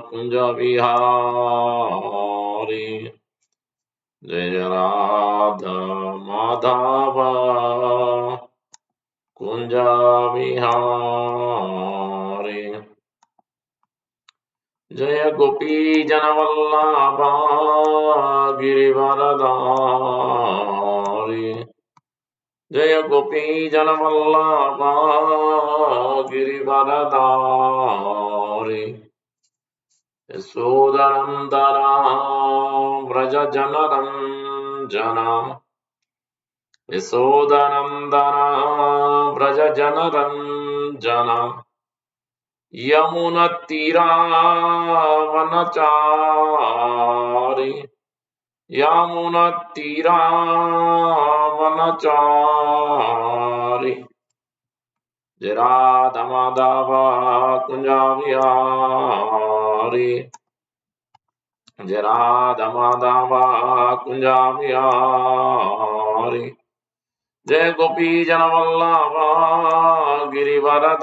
कुंज विहारी जय राधा माधव कुंज विहारी जय गोपी जनवल्लभा गिरिवरधारी जय गोपी जनवल्लभा गिरिवरधारी यशोदनन्दना व्रज जनरञ्जना यशोदनन्दना व्रज जनरञ्जना यमुनतीरावनचारि यमुनतीरावनचारि जय राधा माधव कुंज विहारी जय राधा माधव कुंज विहारी जय गोपी जनवल्लभा गिरिवरधारी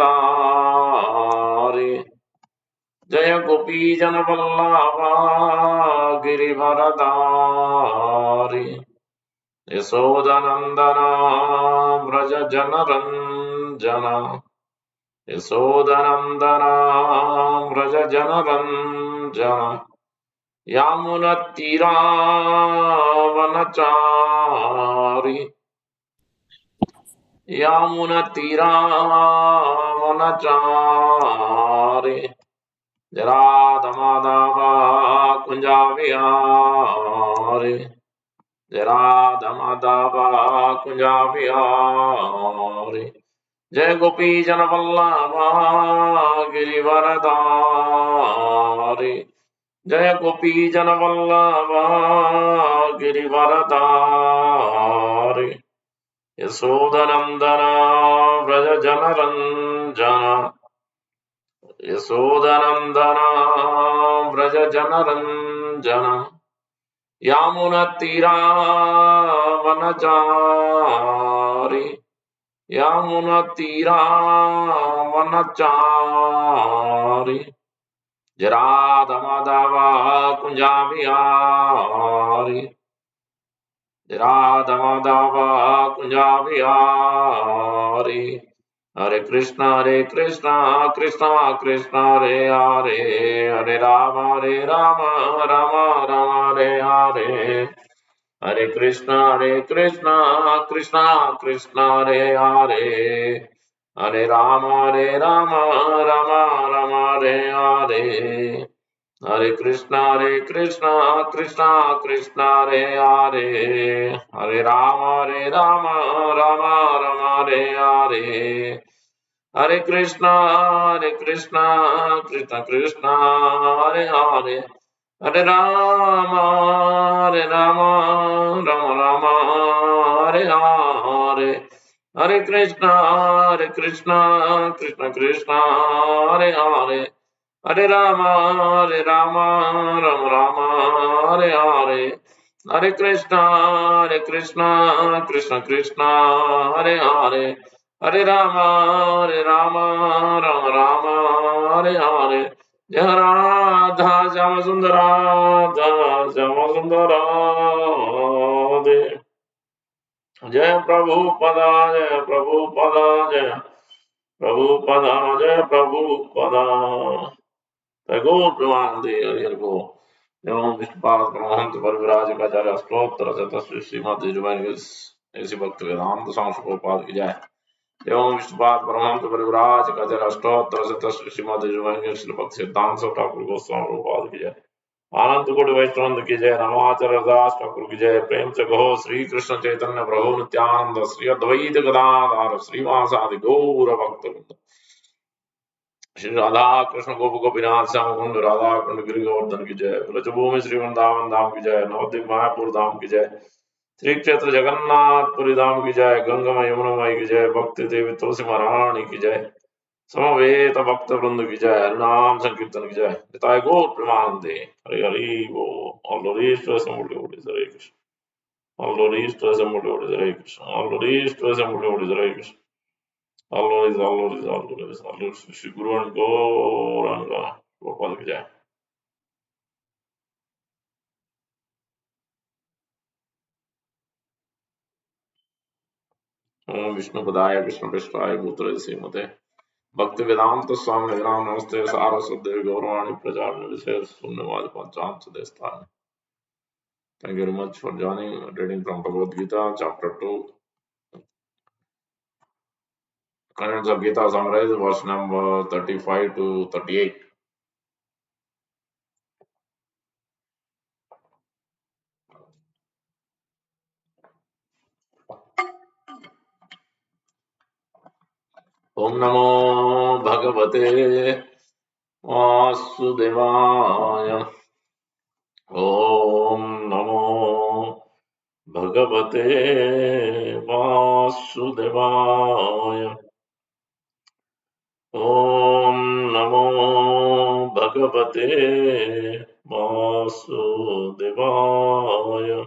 जय गोपी जनवल्लभा गिरिवरधारी यशोदनन्दना व्रज जनरञ्जना यशोदनन्दना व्रज जनरञ्जना यमुनतीरावनचारि यमुनतीरावनचारि जय राधा माधव कुंज विहारी जय राधा माधव कुंज विहारी जय गोपी जनवल्लभा गिरिवरधारी जय गोपी जनवल्लभा गिरिवरधारी यशोदनन्दना व्रज जनरञ्जना यशोदनन्दना व्रज जनरञ्जना यमुनतीरावनचारि यमुनतीरावनचारि जय राधा माधव कुंज विहारी जय राधा माधव कुंज विहारी हरे कृष्णा कृष्णा कृष्णा हरे हरे हरे राम राम राम हरे हरे हरे कृष्णा कृष्णा कृष्णा हरे हरे हरे राम राम राम हरे हरे हरे कृष्णा कृष्णा कृष्णा हरे हरे हरे राम राम हरे हरे हरे कृष्णा कृष्णा कृष्णा हरे हरे हरे राम राम राम हरे हरे हरे कृष्णा कृष्णा कृष्णा हरे हरे हरे राम राम राम हरे हरे हरे कृष्णा कृष्णा हरे हरे हरे राम राम राम हरे हरे जय राधा श्याम सुंदर राधा श्याम सुंदर राधे जय प्रभु पदा जय प्रभु पदा जय प्रभु पदा जय प्रभु पदा गौर प्रमानंदे हरि को एवं विष्णुपाद परमहंस परिव्राज का आचार्य अष्टोत्तर शतश्री श्रीमद यजुर्वेद ऐसी भक्त वेदांत सांस्कृतिक की जाए एवं विष्णुपाद परमहंस परिव्राज का आचार्य अष्टोत्तर शतश्री श्रीमद यजुर्वेद श्री भक्त सिद्धांत ठाकुर गोस्वामी प्रभुपाद की जाए आनंद कोटि वैष्णव की जय रामाचार्य दास ठाकुर की जय प्रेम से कहो श्री कृष्ण चैतन्य प्रभु नित्यानंद श्री अद्वैत गदाधर श्रीवासादि गौर भक्त श्री राधा कृष्ण गोप गोपीनाथ श्याम कुंड राधा कुंड गिरि गोवर्धन की जय ब्रजभूमि श्री वृंदावन धाम की जय नवद्वीप मायापुर धाम की जय श्री क्षेत्र जगन्नाथपुरी धाम की जय गंगा यमुना की जय भक्ति देवी तुलसी महारानी की जय समवेत भक्त वृंद की जय हरिनाम संकीर्तन की जय निताय गौर प्रेमानंदे हरि हरि वो अल्लोलीश्वर समुद्र हरे कृष्ण अल्लोलीश्वर समुद्र हरे कृष्ण अल्लोलीश्वर समुद्र हरे कृष्ण अल्लोलीज श्री गुरुवन गौरंगा गोपाल की जय ओम विष्णुपदाय कृष्णपृष्ठाय भूतले श्रीमते भक्तिवेदांत स्वामी नमस्ते सारस्वते गौरवाणी प्रचार विशेष शून्यवाद पंचांश देवस्थान. Thank you very much for joining. Reading from Bhagavad Gita, chapter 2. Contents of Gita summarized, verse number 35 to 38. Om Namo Bhagavate Vasudevaya. Om Namo Bhagavate Vasudevaya. Om Namo Bhagavate Vasudevaya.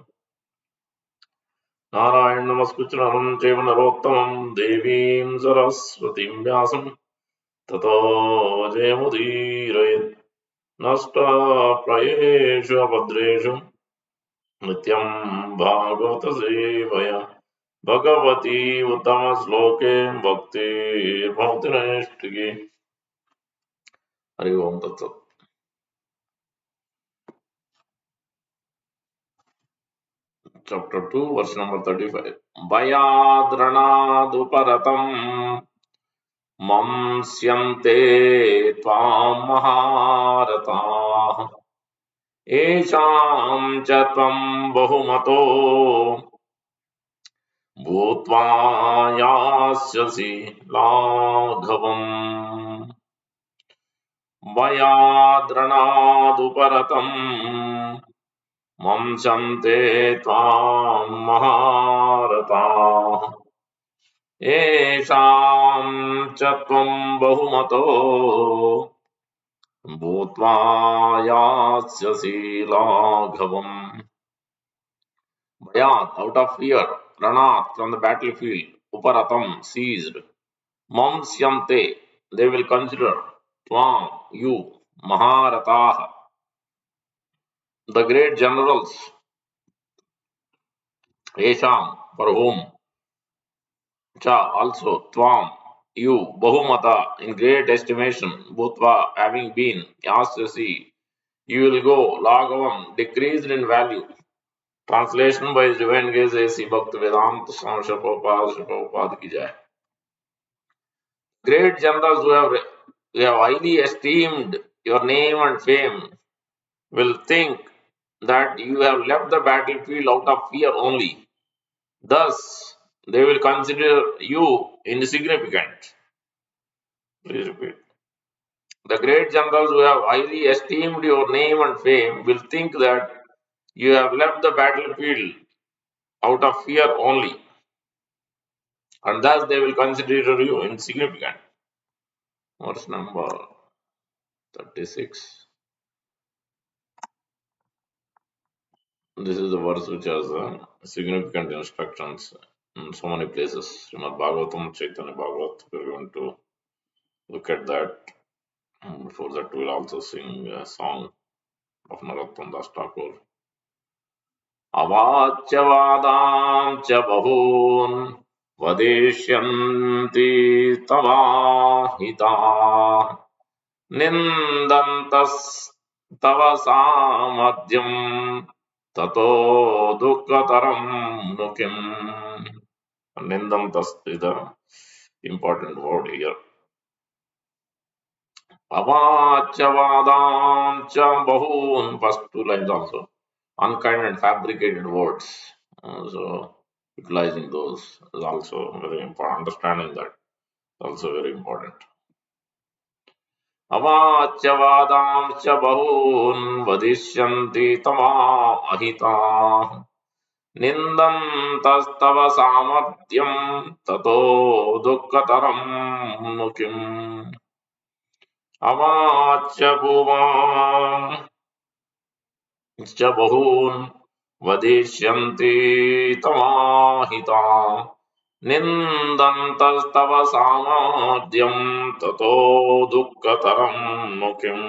Narayan नमस्कृत्य नरं चैव नरोत्तमं देवीं सरस्वतीं व्यासं ततो जयमुदीरयेत् नष्टप्रायेषु अभद्रेषु नित्यं भागवतसेवया भगवती उत्तमश्लोके भक्तिर्भवति नैष्टिकी. हरि ओम तत्सत्. Chapter 2, verse number 35. भयाद्रणादुपरतम् मंस्यन्ते त्वां महारथाः येषां च त्वं बहुमतो भूत्वा यास्यसि लाघवम्. भयाद्रणादुपरतम् मंस्यन्ते त्वां महारथाः येषां च त्वं बहुमतो भूत्वा यास्यसि लाघवम्. Bhayat, out of fear. Ranat, from the battlefield. Uparatam, seized. Mamsyante, they will consider. Tvam, you. Maharatah, the great generals. Esham, for whom. Cha, also. Tvam, you. Bahumata, in great estimation. Bhutva, having been. Yasyasi, you will go. Lagavam, decreased in value. Translation by His Divine Grace A.C. Bhaktivedanta Swami Prabhupada ki jai. Great generals who have highly esteemed your name and fame will think that you have left the battlefield out of fear only. Thus, they will consider you insignificant. Please repeat. The great generals who have highly esteemed your name and fame will think that you have left the battlefield out of fear only, and thus they will consider you insignificant. Verse number 36. This is the verse which has significant instructions in so many places. Srimad Bhagavatam, Chaitanya Bhagavat. We're going to look at that. And before that, we'll also sing a song of Narottam Das Thakur. Avachyavadam cha bahun vadishyanti tavahita nindantas tava samadhyam tato dukkataram nukim. Nindantas is the important word here. Avachyavadam cha bahun, first two lines also. Unkind and fabricated words. So utilizing those is also very important. Understanding that is also very important. Avachyavadam cha bahun vadishyanti tama ahita nindantastav samadhyam tato dukkataram nukim. Avacya bhuvam cha bahun vadishyanti tamahita nindantastav samadhyam tato dukkataram mukim.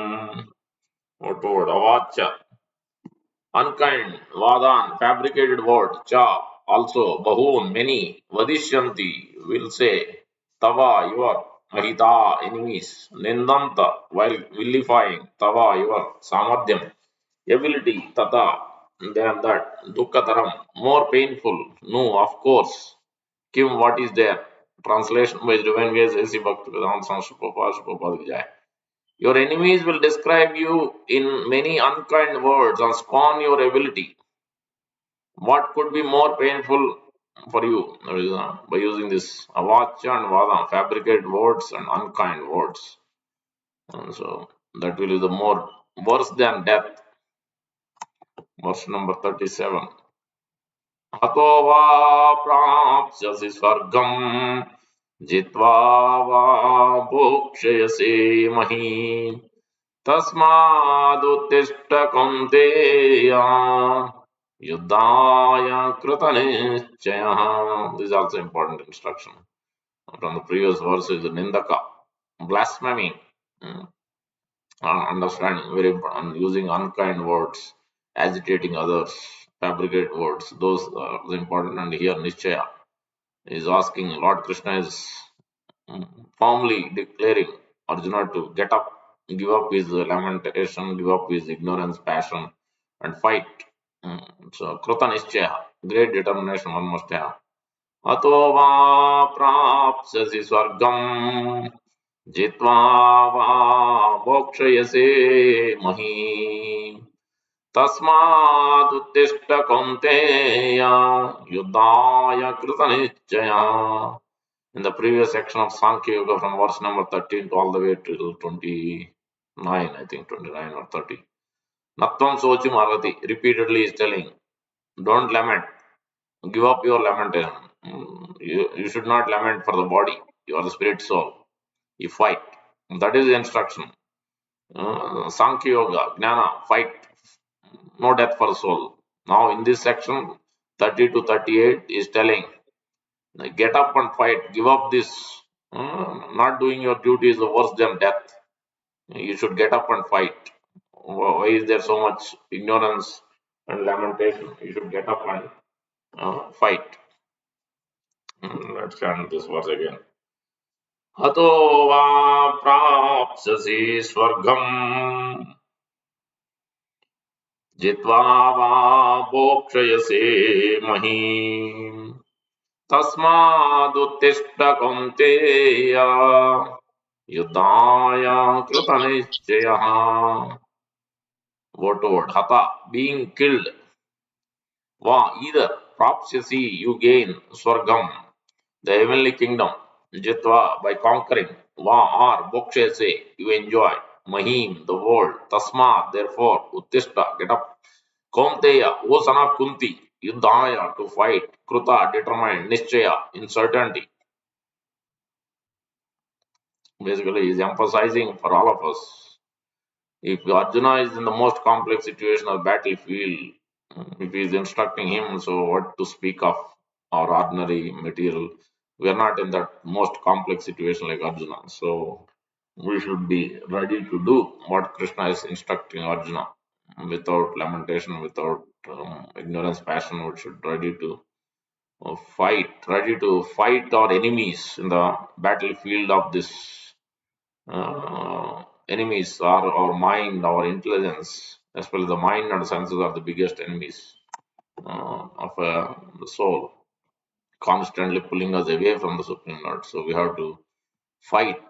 What word? Avacya. Unkind. Vadan. Fabricated word. Cha. Also, Bahun, many, Vadishyanti will say, Tava, your Mahita, enemies, Nindanta, while vilifying, Tava, your Samadhyam, ability, Tata, than that, Dukkataram, more painful. No, of course. Kim, what is there? Translation by Divine Grace A.C. Bhaktivedanta Swami Vijay. Your enemies will describe you in many unkind words and scorn your ability. What could be more painful for you by using this avacha and vada, fabricate words and unkind words? And so that will be the more worse than death. Verse number 37. हतो वा प्राप्स्यसि स्वर्गम् जित्वा वा भोक्ष्यसि महीम् तस्मादुत्तिष्ठ कौन्तेय युद्धाय कृतनिश्चयः. This is also important instruction from the previous verses. Nindaka, blasphemy, understanding, very important, using unkind words, agitating others, fabricate words, those are important. And here Nishchaya is asking, Lord Krishna is firmly declaring Arjuna to get up, give up his lamentation, give up his ignorance, passion, and fight. So, Kruta Nishchaya, great determination one must have. अतो वा प्राप्स्यसि स्वर्गम् जित्वा वा मोक्षयसे महीम् तस्मादुत्तिष्ठ कौन्तेय युद्धाय कृतनिश्चयः. In the previous section of Sankhya Yoga from verse number 13 to all the way till 29, I think 29 or 30. Natvam Sochim Arati repeatedly is telling, don't lament, give up your lamentation. You should not lament for the body, you are the spirit soul. You fight. That is the instruction. Sankhya Yoga, Jnana, fight, no death for soul. Now, in this section, 30 to 38 is telling, get up and fight, give up this. Not doing your duty is worse than death. You should get up and fight. Why is there so much ignorance and lamentation? You should get up and fight. Let's chant this verse again. हतो वा प्राप्स्यसि स्वर्गम् जित्वा वा भोक्ष्यसे महीम् तस्मादुत्तिष्ठ कौन्तेय युद्धाय कृतनिश्चयः. Word to word. Hata, being killed. Va, either. Prapsyasi, you gain. Swargam, the heavenly kingdom. Jitva, by conquering. Va, or. Bokshese, you enjoy. Mahim, the world. Tasma, therefore. Uttishta, get up. Kaunteya, O son of Kunti. Yuddhaya, to fight. Kruta, determined. Nishchaya, in certainty. Basically, he is emphasizing for all of us. If Arjuna is in the most complex situation of battlefield, if he is instructing him, so what to speak of our ordinary material? We are not in that most complex situation like Arjuna. So we should be ready to do what Krishna is instructing Arjuna without lamentation, without ignorance, passion. We should ready to ready to fight our enemies in the battlefield of this enemies are our mind, our intelligence, especially the mind and senses are the biggest enemies of the soul, constantly pulling us away from the Supreme Lord. So we have to fight,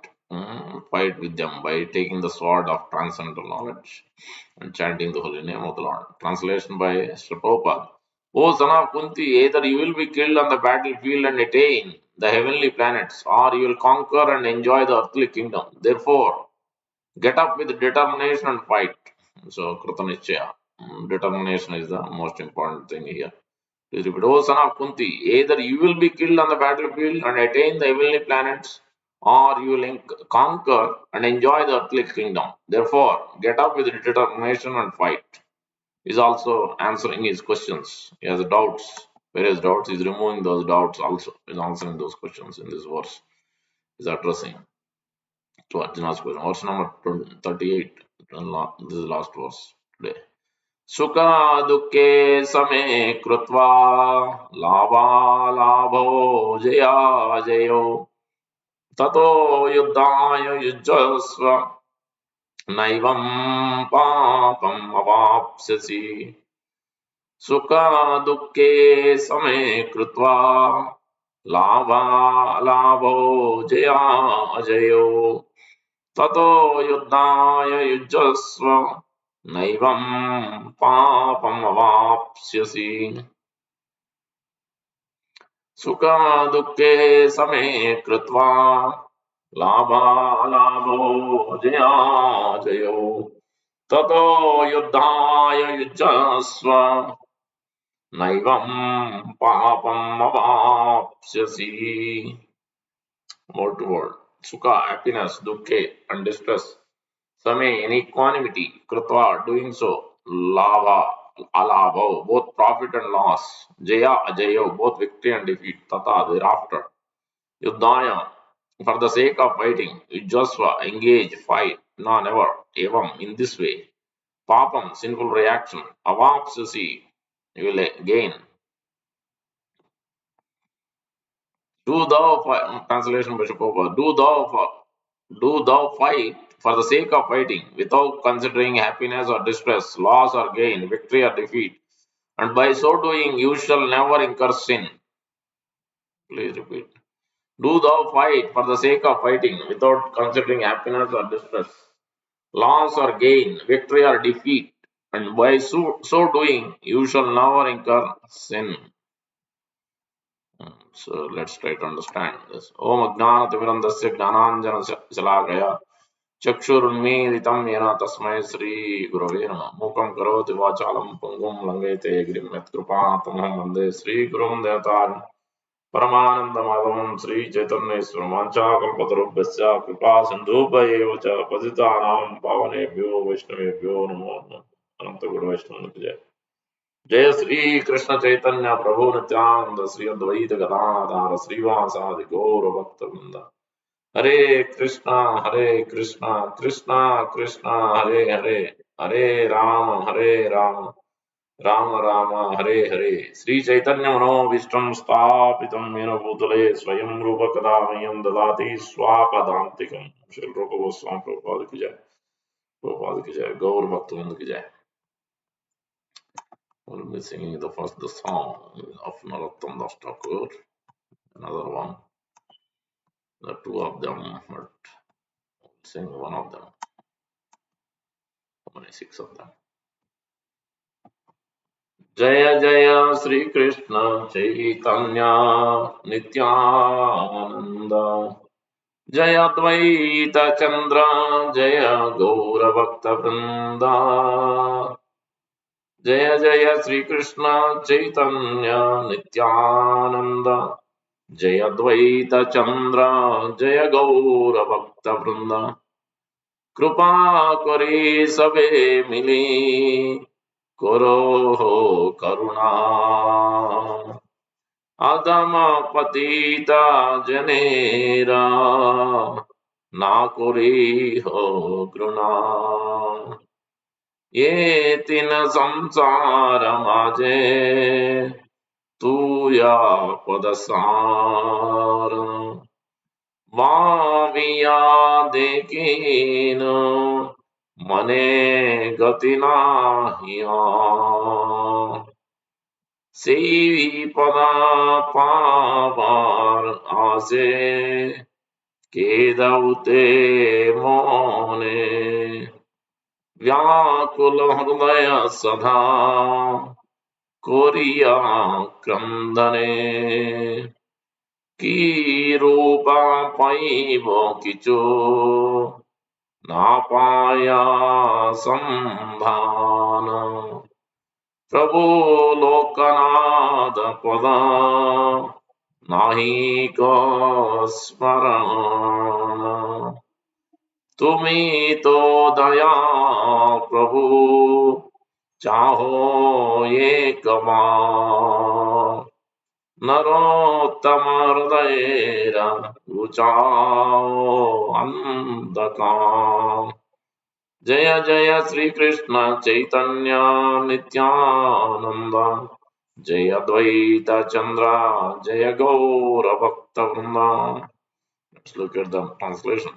fight with them by taking the sword of transcendental knowledge and chanting the holy name of the Lord. Translation by Sri Prabhupada. O son of Kunti, either you will be killed on the battlefield and attain the heavenly planets, or you will conquer and enjoy the earthly kingdom. Therefore, get up with determination and fight. So, Kritanichya, determination is the most important thing here. Please repeat, O son of Kunti, either you will be killed on the battlefield and attain the heavenly planets, or you will conquer and enjoy the earthly kingdom. Therefore, get up with determination and fight. He's also answering his questions. He has doubts, various doubts. He's removing those doubts also. He's answering those questions in this verse. He's addressing to Arjuna's question. Verse number 38. This is the last verse today. सुख दुःखे समे कृत्वा लाभालाभो जयाजयो ततो युद्धाय युज्यस्व नैवं पापम् अवाप्स्यसि सुख दुःखे समे कृत्वा लाभालाभो जयाजयो ततो युद्धाय युज्यस्व नैवं पापम् अवाप्स्यसि सुख दुःखे समे कृत्वा लाभालाभो जयाजयो ततो युद्धाय युज्यस्व नैवं पापम् अवाप्स्यसि word to word sukha happiness dukkhe and distress same in equanimity krutva doing so lava alava both profit and loss jaya ajayo both victory and defeat tata thereafter yuddhaya for the sake of fighting yujasva engage fight no never evam in this way papam sinful reaction avapsasi you will gain do thou translation by Shapova, do thou fight for the sake of fighting, without considering happiness or distress, loss or gain, victory or defeat, and by so doing you shall never incur sin. Please repeat. Do thou fight for the sake of fighting, without considering happiness or distress, loss or gain, victory or defeat, and by so doing you shall never incur sin. So let's try to understand this. Om Ajnanatimirandasya Jnananjana Shalakaya Chakshurunmilitam Yena Tasmai Sri Gurave Namaha Mukam Karoti Vachalam Pungum Langete Grim Yatkrupatamaham Vande Sri Gurum Devatar Paramananda Madhavam Sri Chaitanya Swamancha Kalpatarubhasya Kripa Sindhubhaya Vacha Patitanam Pavanebhyo Vaishnavebhyo Namo Namaha Ananta Guru Vaishnava जय श्री कृष्ण चैतन्य प्रभु नित्यानंद श्री अद्वैत गदाधर श्रीवासादि गौर भक्त वृंद हरे कृष्णा कृष्णा कृष्णा हरे हरे हरे राम राम राम हरे हरे श्री चैतन्य मनोभीष्टं स्थापितं येन भूतले स्वयं रूप कदा मह्यं ददाति स्वापदान्तिकं श्री रूप गोस्वामी प्रभुपाद की जय गौर भक्त वृंद की जय We'll be singing the song of Narottam Das Thakur, another one, the two of them, but we'll sing one of them. How many? Six of them. Jaya Jaya Sri Krishna Chaitanya Nityananda Jaya Dvaita Chandra Jaya Gaura Bhakta Vrinda Jaya Jaya Sri Krishna Chaitanya Nityananda जय अद्वैत चंद्र जय गौर भक्त वृंद कृपा करे सबे मिली करो हो करुणा अधम पतिता जनेरा ना करी हो घृणा ये तीन संसार माजे तू या पदसार माविया देखीन मने गति नाहिया सेवी पदा पावार आसे केदउते मोने व्याकुल हृदय सदा कोरिया क्रंदने की रूपा पाइब किचो ना पाया संधान प्रभु लोकनाथ पदा नाही को स्मरण तुम्ही तो दया प्रभु चाहो ये कमा नरोत्तम हृदय ऊंचाओ अंधकार Jaya Jaya Sri Krishna Chaitanya Nityananda Jaya Dvaita Chandra Jaya Gaura Bhakta Vrinda. Let's look at the translation.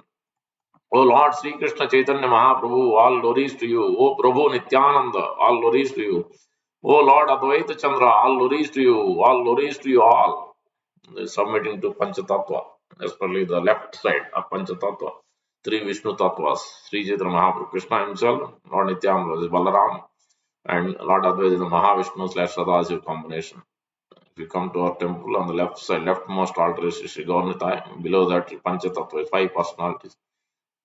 O Lord Sri Krishna Chaitanya Mahaprabhu, all glories to you. O Prabhu Nityananda, all glories to you. O Lord Advaita Chandra, all glories to you. All glories to you all. Submitting to Panchatattva, especially the left side of Panchatattva. Three Vishnu Tattvas, Sri Chaitanya Mahaprabhu, Krishna himself, Lord Nityananda is Balaram, and Lord Advaita is the Mahavishnu slash Sadasiva combination. If you come to our temple on the left side, leftmost altar is Sri Gaurnitai, below that Panchatattva, five personalities.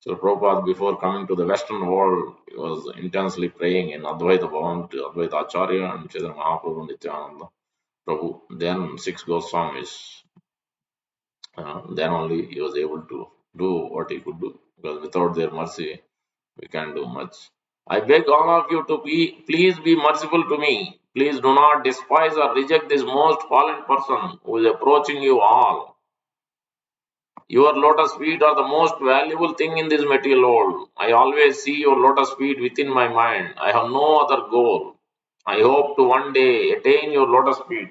So Prabhupada, before coming to the Western world, he was intensely praying in Advaita Bhavan to Advaita Acharya and Chaitanya Mahaprabhu Nityananda Prabhu. Then six Goswamis. Then only he was able to do what he could do. Because without their mercy, we can't do much. I beg all of you to please be merciful to me. Please do not despise or reject this most fallen person who is approaching you all. Your lotus feet are the most valuable thing in this material world. I always see your lotus feet within my mind. I have no other goal. I hope to one day attain your lotus feet.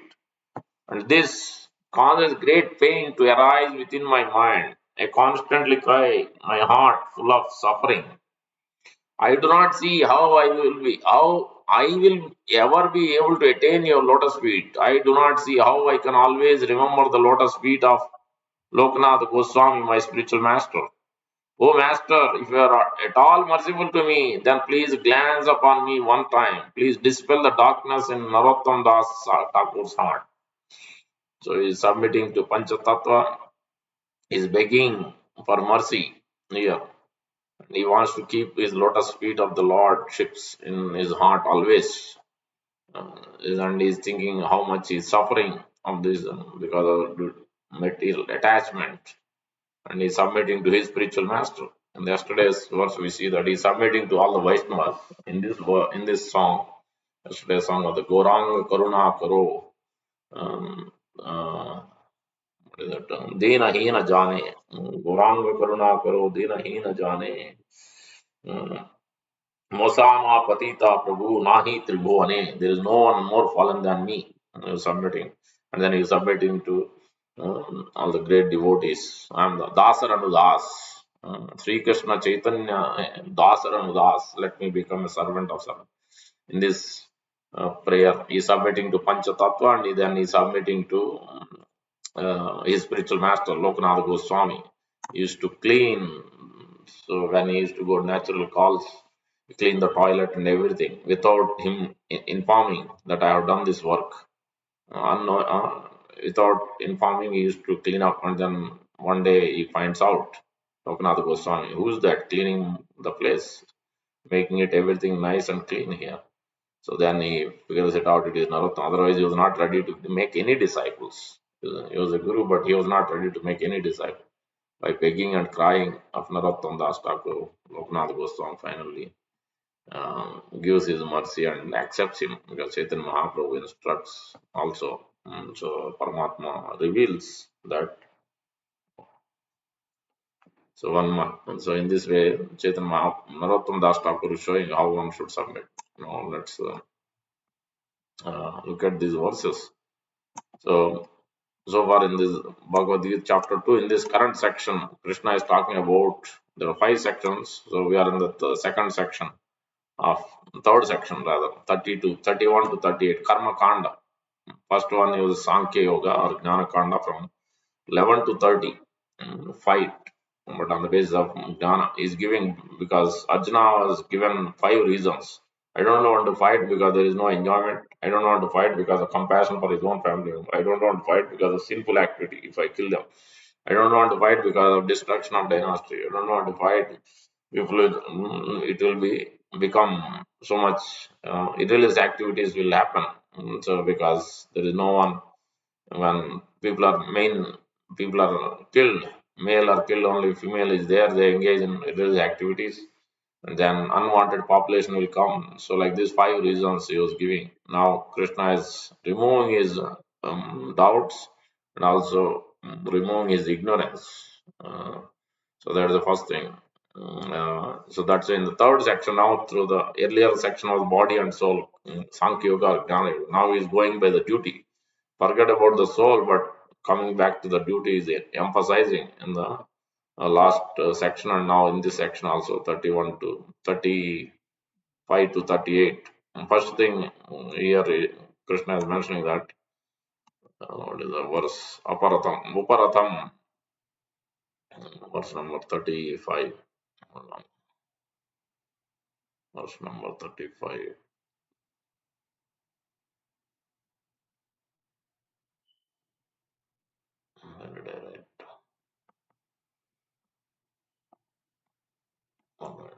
And this causes great pain to arise within my mind. I constantly cry, my heart full of suffering. I do not see how I will ever be able to attain your lotus feet. I do not see how I can always remember the lotus feet of Lokanath Goswami, my spiritual master. Oh Master, if you are at all merciful to me, then please glance upon me one time. Please dispel the darkness in Narottam Das Thakur's heart. So he is submitting to Panchatattva, he is begging for mercy here. He wants to keep his lotus feet of the Lordships in his heart always. And he is thinking how much he is suffering of this because of material attachment. And he is submitting to his spiritual master. In yesterday's verse, we see that he is submitting to all the Vaishnavas in this song. Yesterday's song of the Gorang Karuna Karo. Um, uh, what is it? Dina Jane. Gorang Karuna Karo, Dina Jane. Mosama Patita Prabhu Nahi Tribhuane. There is no one more fallen than me. He was submitting. And then he is submitting to all the great devotees. I am the Dasar Anudas. Sri Krishna Chaitanya Dasar Anudas. Let me become a servant of servant. In this prayer, he is submitting to Panchatattva and then he is submitting to his spiritual master, Lokanath Goswami. He used to clean. So when he used to go natural calls, clean the toilet and everything without him informing that I have done this work. Without informing, he used to clean up, and then one day he finds out, Lokanath Goswami, who's that cleaning the place, making it everything nice and clean here. So then he figures it out, it is Narottam. Otherwise, he was not ready to make any disciples. He was a guru, but he was not ready to make any disciple. By begging and crying of Narottam Das Thakur, Lokanath Goswami finally gives his mercy and accepts him because Chaitanya Mahaprabhu instructs also. So Paramatma reveals that. So one month. So in this way, Chaitanya Narottam Das Thakur is showing how one should submit. Now let's look at these verses. So far in this Bhagavad Gita chapter 2, in this current section, Krishna is talking about, there are five sections. So we are in the second section of third section rather, 31 to 38, Karma Kanda. First one is Sankhya Yoga or Jnana Kanda from 11 to 30, fight. But on the basis of Jnana is giving, because Arjuna was given five reasons. I don't want to fight because there is no enjoyment. I don't want to fight because of compassion for his own family. I don't want to fight because of sinful activity if I kill them. I don't want to fight because of destruction of dynasty. I don't want to fight. It will become so much irreligious activities will happen. So because there is no one, when people are killed, male are killed, only female is there, they engage in religious activities, and then unwanted population will come. So like these five reasons he was giving. Now Krishna is removing his doubts and also removing his ignorance. So that is the first thing. So that's in the third section now. Through the earlier section was body and soul, Sankhya Yoga, Jnana Yoga. Now he's going by the duty. Forget about the soul, but coming back to the duty is emphasizing in the last section, and now in this section also 31 to 35 to 38. First thing here, Krishna is mentioning that what is the verse? Aparatam, Uparatam, verse number 35. Hold on, verse number 35. Where did I write? All right.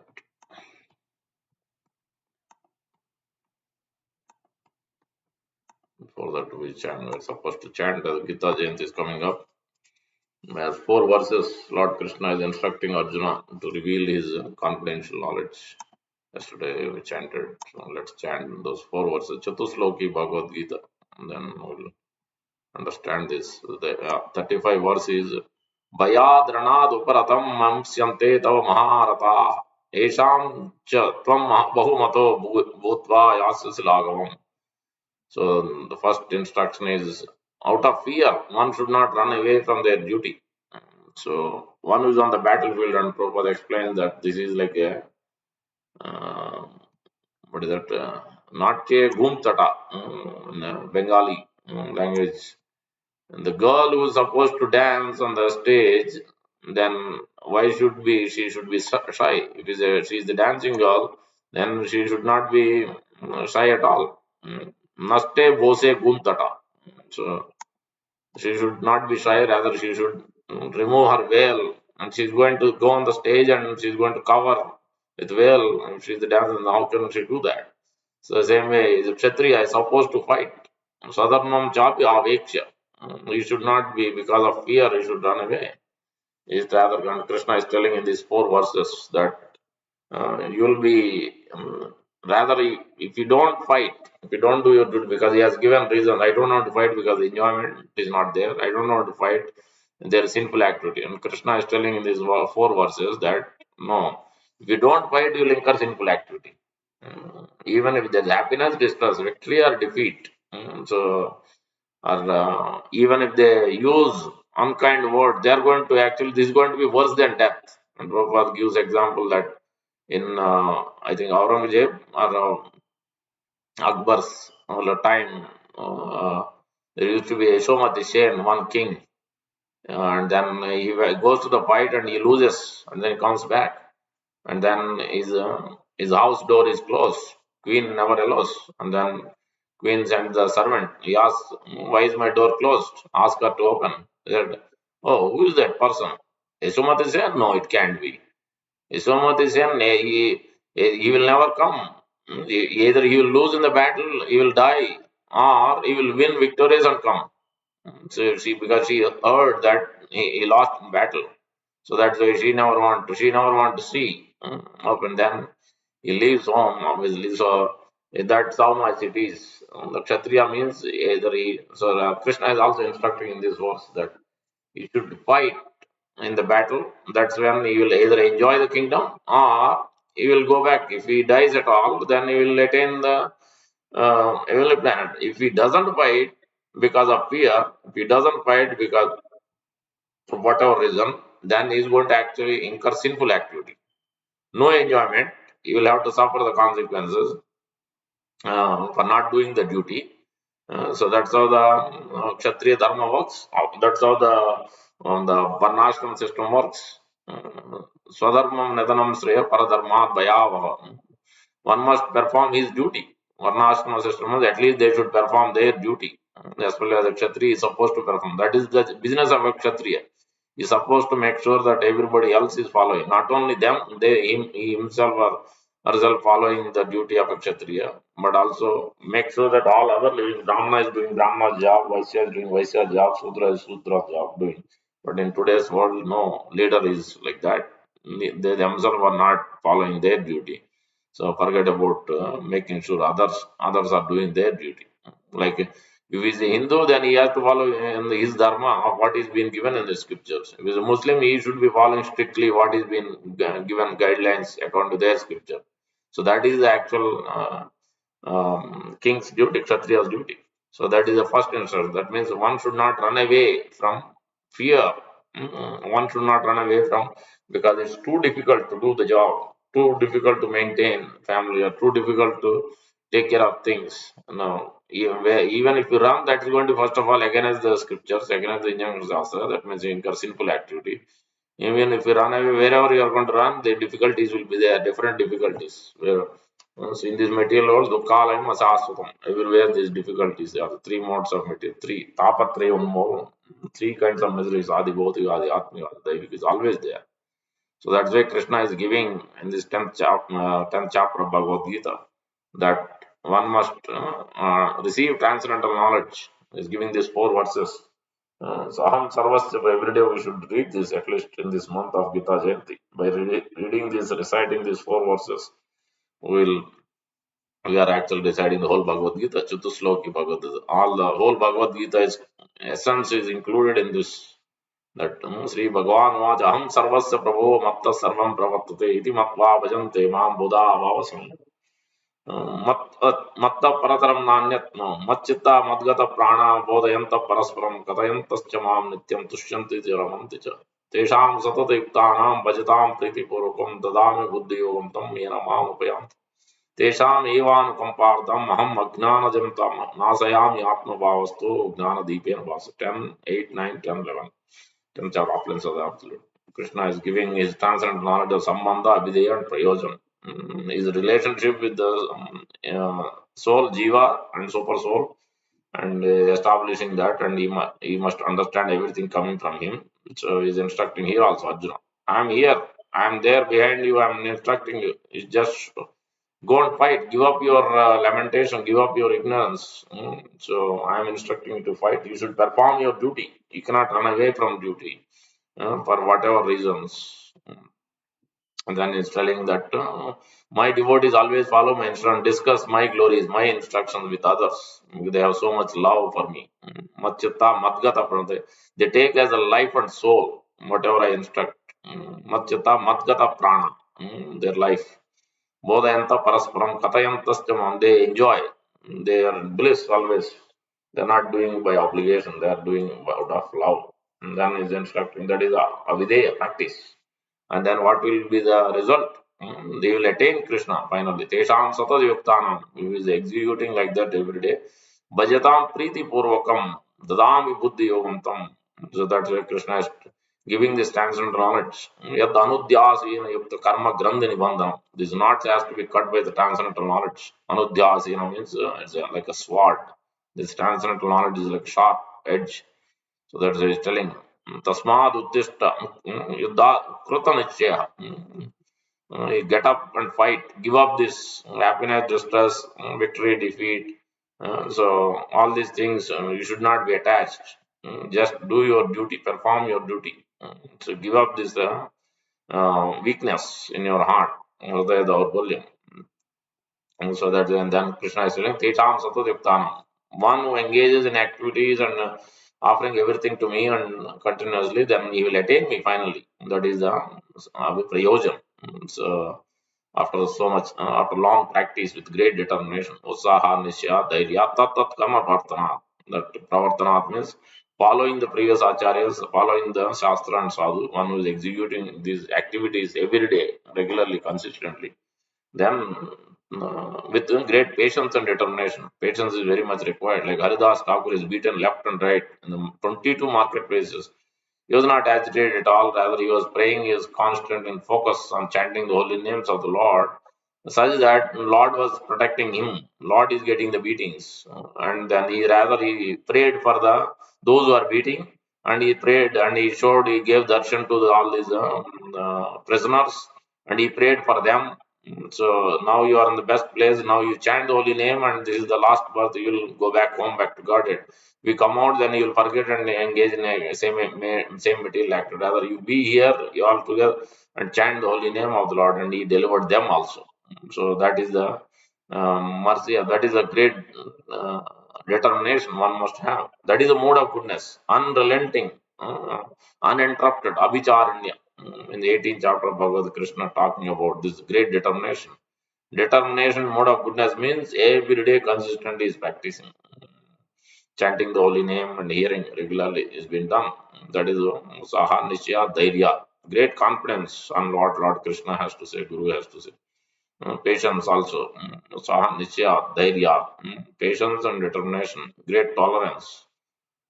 Before that, we chant. We're supposed to chant as Gita Jayanti is coming up. As four verses, Lord Krishna is instructing Arjuna to reveal his confidential knowledge. Yesterday we chanted, so let's chant those four verses. Chatusloki Bhagavad Gita. And then we'll understand this. The 35 verse is Bayadranad Uparatam Mamsyante Tava Maharata Esham Cha Tvam Bahumato Bhutva Yasyasi Lagavam. So the first instruction is out of fear, one should not run away from their duty. So one who is on the battlefield, and Prabhupada explains that this is like a uh, what is that? Natya Gumtata in Bengali language. And the girl who is supposed to dance on the stage, then why should be she should be shy? If she is the dancing girl, then she should not be shy at all. Naste bose gumtata. So she should not be shy, rather she should remove her veil, and she's going to go on the stage and she's going to cover with veil, and she's the dancer, and how can she do that? So the same way, the Kshatriya is supposed to fight. Sadharmam chapi aveksha. You should not be, because of fear, you should run away. Is rather, Krishna is telling in these four verses that you will be rather if you don't fight, if you don't do your duty, because he has given reason. I don't want to fight because the enjoyment is not there. I don't want to fight their sinful activity. And Krishna is telling in these four verses that no, if you don't fight, you will incur sinful activity. Even if there's happiness, distress, victory or defeat. So, or even if they use unkind word, they are going to actually, this is going to be worse than death. And Prabhupada gives example that in, I think, Aurangzeb or Akbar's time, there used to be Yashomati Sen, one king, and then he goes to the fight and he loses, and then he comes back, and then his house door is closed. Queen never allows, and then Queen sends the servant. He asks, "Why is my door closed? Ask her to open." He said, "Oh, who is that person?" Yasomati said, "No, it can't be." Yasomati said, he will never come. Either he will lose in the battle, he will die, or he will win victorious and come. So she, because she heard that he lost in battle, so that's why she never want to see up, and then he leaves home obviously. So that's how much it is. The Kshatriya means either he. So Krishna is also instructing in this verse that he should fight in the battle. That's when he will either enjoy the kingdom or he will go back. If he dies at all, then he will attain the heavenly planet. If he doesn't fight because of fear, if he doesn't fight because for whatever reason, then he is going to actually incur sinful activity. No enjoyment. You will have to suffer the consequences for not doing the duty. So that's how the Kshatriya Dharma works. That's how the Varnashram system works. Swadharmam Nidanam Sreya Paradharma Bhayavaha. One must perform his duty. Varnashram system means at least they should perform their duty. As well as a Kshatriya is supposed to perform. That is the business of a Kshatriya. He is supposed to make sure that everybody else is following. Not only them, he himself or herself following the duty of a Kshatriya, but also make sure that all other living Brahmana is doing Brahmana's job, Vaishya is doing Vaishya's job, Sudra is Sudra's job doing. But in today's world, no leader is like that. They themselves are not following their duty. So forget about making sure others are doing their duty. Like If he is a Hindu, then he has to follow in his dharma of what is being given in the scriptures. If he is a Muslim, he should be following strictly what is being given guidelines according to their scripture. So that is the actual king's duty, Kshatriya's duty. So that is the first instance. That means one should not run away from fear. One should not run away from, because it's too difficult to do the job, too difficult to maintain family, or too difficult to take care of things. No, even if you run, that is going to first of all against the scriptures, against the Injun Shastra. That means you incur sinful activity. Even if you run away, wherever you are going to run, the difficulties will be there, different difficulties. So in this material world, dukkhalayam asasvatam. Everywhere these difficulties. There are three modes of material. Three. Tapatrayam more. Three kinds of miseries. Adi bhautika, adi atmika, adi daivika is always there. So that's why Krishna is giving in this 10th chapter of Bhagavad Gita that one must receive transcendental knowledge. He is giving these four verses. So Aham Sarvasya, every day we should read this at least in this month of Gita Jayanti. By reading this, reciting these four verses, we will we are actually deciding the whole Bhagavad Gita, Chatusloki Bhagavad Gita. All the whole Bhagavad Gita is essence is included in this. That Sri Bhagavan Vacha Aham Sarvasya Prabho Matta Sarvam Pravartate Iti Matva Bhajante Mam Buddha Avasam मत्त परतरम नान्यत मच्चित्ता मद्गत प्राणा बोधयंत परस्परम कथयंतश्च माम नित्यं तुष्यन्ति च रमन्ति च तेषां सतत युक्तानां भजतां प्रीतिपूर्वकं ददामि बुद्धियोगं तं येन माम् उपयान्ति तेषाम् एवानुकम्पार्थम् अहम् अज्ञानजं तं नाशयामि आत्मभावस्तु ज्ञानदीपेन भास 10, 8, 9, 10, 11. 10 chapter opulence of the absolute. Krishna is giving his transcendent knowledge of Sambandha, Abhideya, and Prayojan. His relationship with the soul, Jiva, and super soul, and establishing that, and he must understand everything coming from him. So he's instructing here also, Arjuna. I'm here, I'm there behind you, I'm instructing you. It's just go and fight, give up your lamentation, give up your ignorance. So I'm instructing you to fight. You should perform your duty. You cannot run away from duty for whatever reasons. And then he's telling that my devotees always follow my instruction, discuss my glories, my instructions with others. They have so much love for me. Matchitta, Madgata, they take as a life and soul whatever I instruct. Matchitta, Madgata, Prana, their life. Bodhayanta Parasparam Katayantastamam, they enjoy. They are bliss always. They're not doing by obligation, they are doing out of love. And then is instructing that is a avideya practice. And then what will be the result? They will attain Krishna finally. Tesham Satad Yuktanam. Who is executing like that every day. Bhajatam Priti Purvakam. Dadami Buddhi Yogam Tam. So that's why Krishna is giving this transcendental knowledge. Yad Anudyasena Yukta Karma Grandhi Nibandham. This knot has to be cut by the transcendental knowledge. Anudyasena means it's like a sword. This transcendental knowledge is like sharp edge. So that's what he's telling. Tasmad Uttishta Yuddha Krita Nichya. You get up and fight. Give up this happiness, distress, victory, defeat. So all these things you should not be attached. Just do your duty, perform your duty. So give up this weakness in your heart, Hridaya Daurbalya. And so that and then Krishna is saying, Tetam Satadiptanam. One who engages in activities and offering everything to me and continuously, then he will attain me finally. That is the Prayojan. So after so much, after long practice with great determination, Usaha, Nishya, Dairya, Tat Tat Kama Pravartana. That Pravartana means following the previous acharyas, following the Shastra and Sadhu, one who is executing these activities every day, regularly, consistently. Then, with great patience and determination, patience is very much required. Like Haridas Thakur is beaten left and right in the 22 marketplaces. He was not agitated at all, rather, he was praying, he was constant and focused on chanting the holy names of the Lord, such that Lord was protecting him. Lord is getting the beatings. And then he prayed for the those who are beating, and he prayed and he gave darshan to all these prisoners, and he prayed for them. So now you are in the best place. Now you chant the holy name, and this is the last birth. You will go back home, back to Godhead. We come out, then you will forget and engage in a same material act. Rather, you be here, you all together, and chant the holy name of the Lord, and He delivered them also. So that is the mercy. That is a great determination one must have. That is a mode of goodness, unrelenting, uninterrupted, abhicharanya. In the 18th chapter of Bhagavad Krishna talking about this great determination. Determination mode of goodness means every day consistently is practicing. Chanting the holy name and hearing regularly is being done. That is Saha Nishya Dhairya. Great confidence on what Lord Krishna has to say, Guru has to say. Patience also. Saha Nishya Dhairya. Patience and determination. Great tolerance.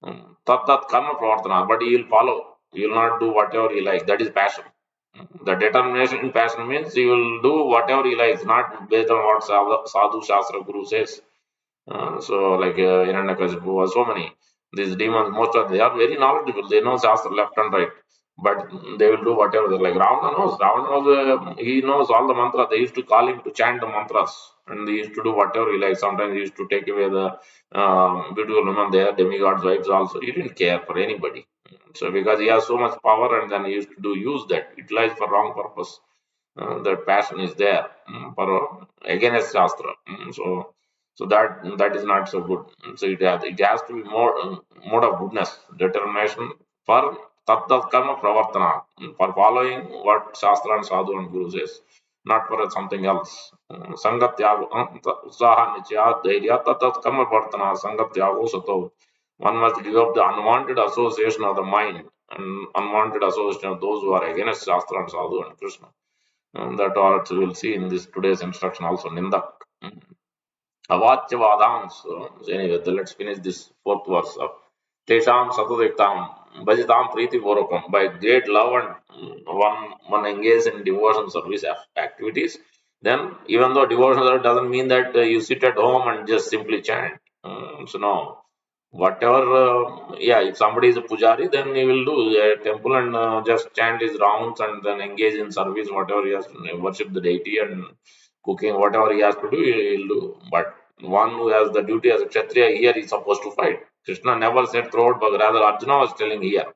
Tat tat karma pravartana. But he will follow. He will not do whatever he likes. That is passion. The determination in passion means he will do whatever he likes, not based on what Sadhu Shastra Guru says. So like Hiranyakasipu or so many these demons, most of they are very knowledgeable. They know Shastra left and right, but they will do whatever they like. Ravana knows. Ravana was he knows all the mantras. They used to call him to chant the mantras, and they used to do whatever he liked. Sometimes he used to take away the beautiful women there, demigods' wives also. He didn't care for anybody. So because he has so much power, and then he used to use that, utilize for wrong purpose. That passion is there for against Shastra. So that is not so good. So it has to be more mode of goodness, determination for tat karma pravartana, for following what Shastra and Sadhu and Guru says, not for something else. Sangatyago, Utsaha Nichya Dhairya tat karma pravartana, Sangatyago Sato. One must give up the unwanted association of the mind and unwanted association of those who are against Shastra and Sadhu and Krishna. That also we'll see in this today's instruction also. Nindak. Avachyavadams. So anyway, let's finish this fourth verse of Tesham Satadiktam Bhajitam Priti Vorokam. By great love and one engages in devotion service activities. Then even though devotion service doesn't mean that you sit at home and just simply chant. So no. Whatever, yeah, if somebody is a pujari, then he will do a temple and just chant his rounds and then engage in service, whatever he has to worship the deity and cooking, whatever he has to do, he will do. But one who has the duty as a Kshatriya here is supposed to fight. Krishna never said throughout, but rather Arjuna was telling here,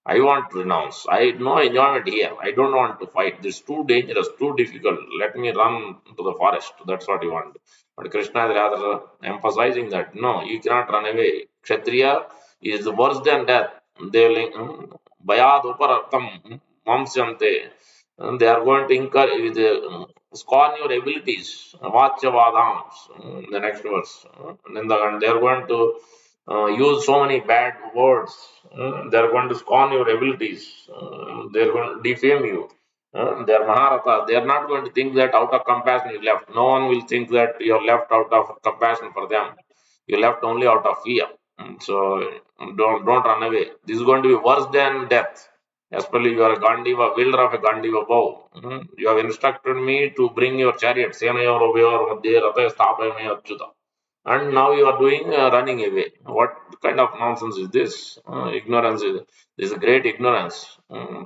I want to renounce. I no enjoyment here. I don't want to fight. This is too dangerous, too difficult. Let me run to the forest. That's what he wanted. But Krishna is rather emphasizing that no, you cannot run away. Kshatriya is worse than death. They will bayad uparartam mamsyante. They are going to incur with scorn your abilities. Vachyavadams. The next verse. And they are going to use so many bad words. They are going to scorn your abilities. They are going to defame you. They are Maharata. They are not going to think that out of compassion you left. No one will think that you are left out of compassion for them. You left only out of fear. So don't run away. This is going to be worse than death. Especially you are a Gandiva, wielder of a Gandiva bow. You have instructed me to bring your chariot. Senayor Obeyor Madhya Ratha Stapayame Achyuta. And now you are doing running away. What kind of nonsense is this? Ignorance is this is great ignorance.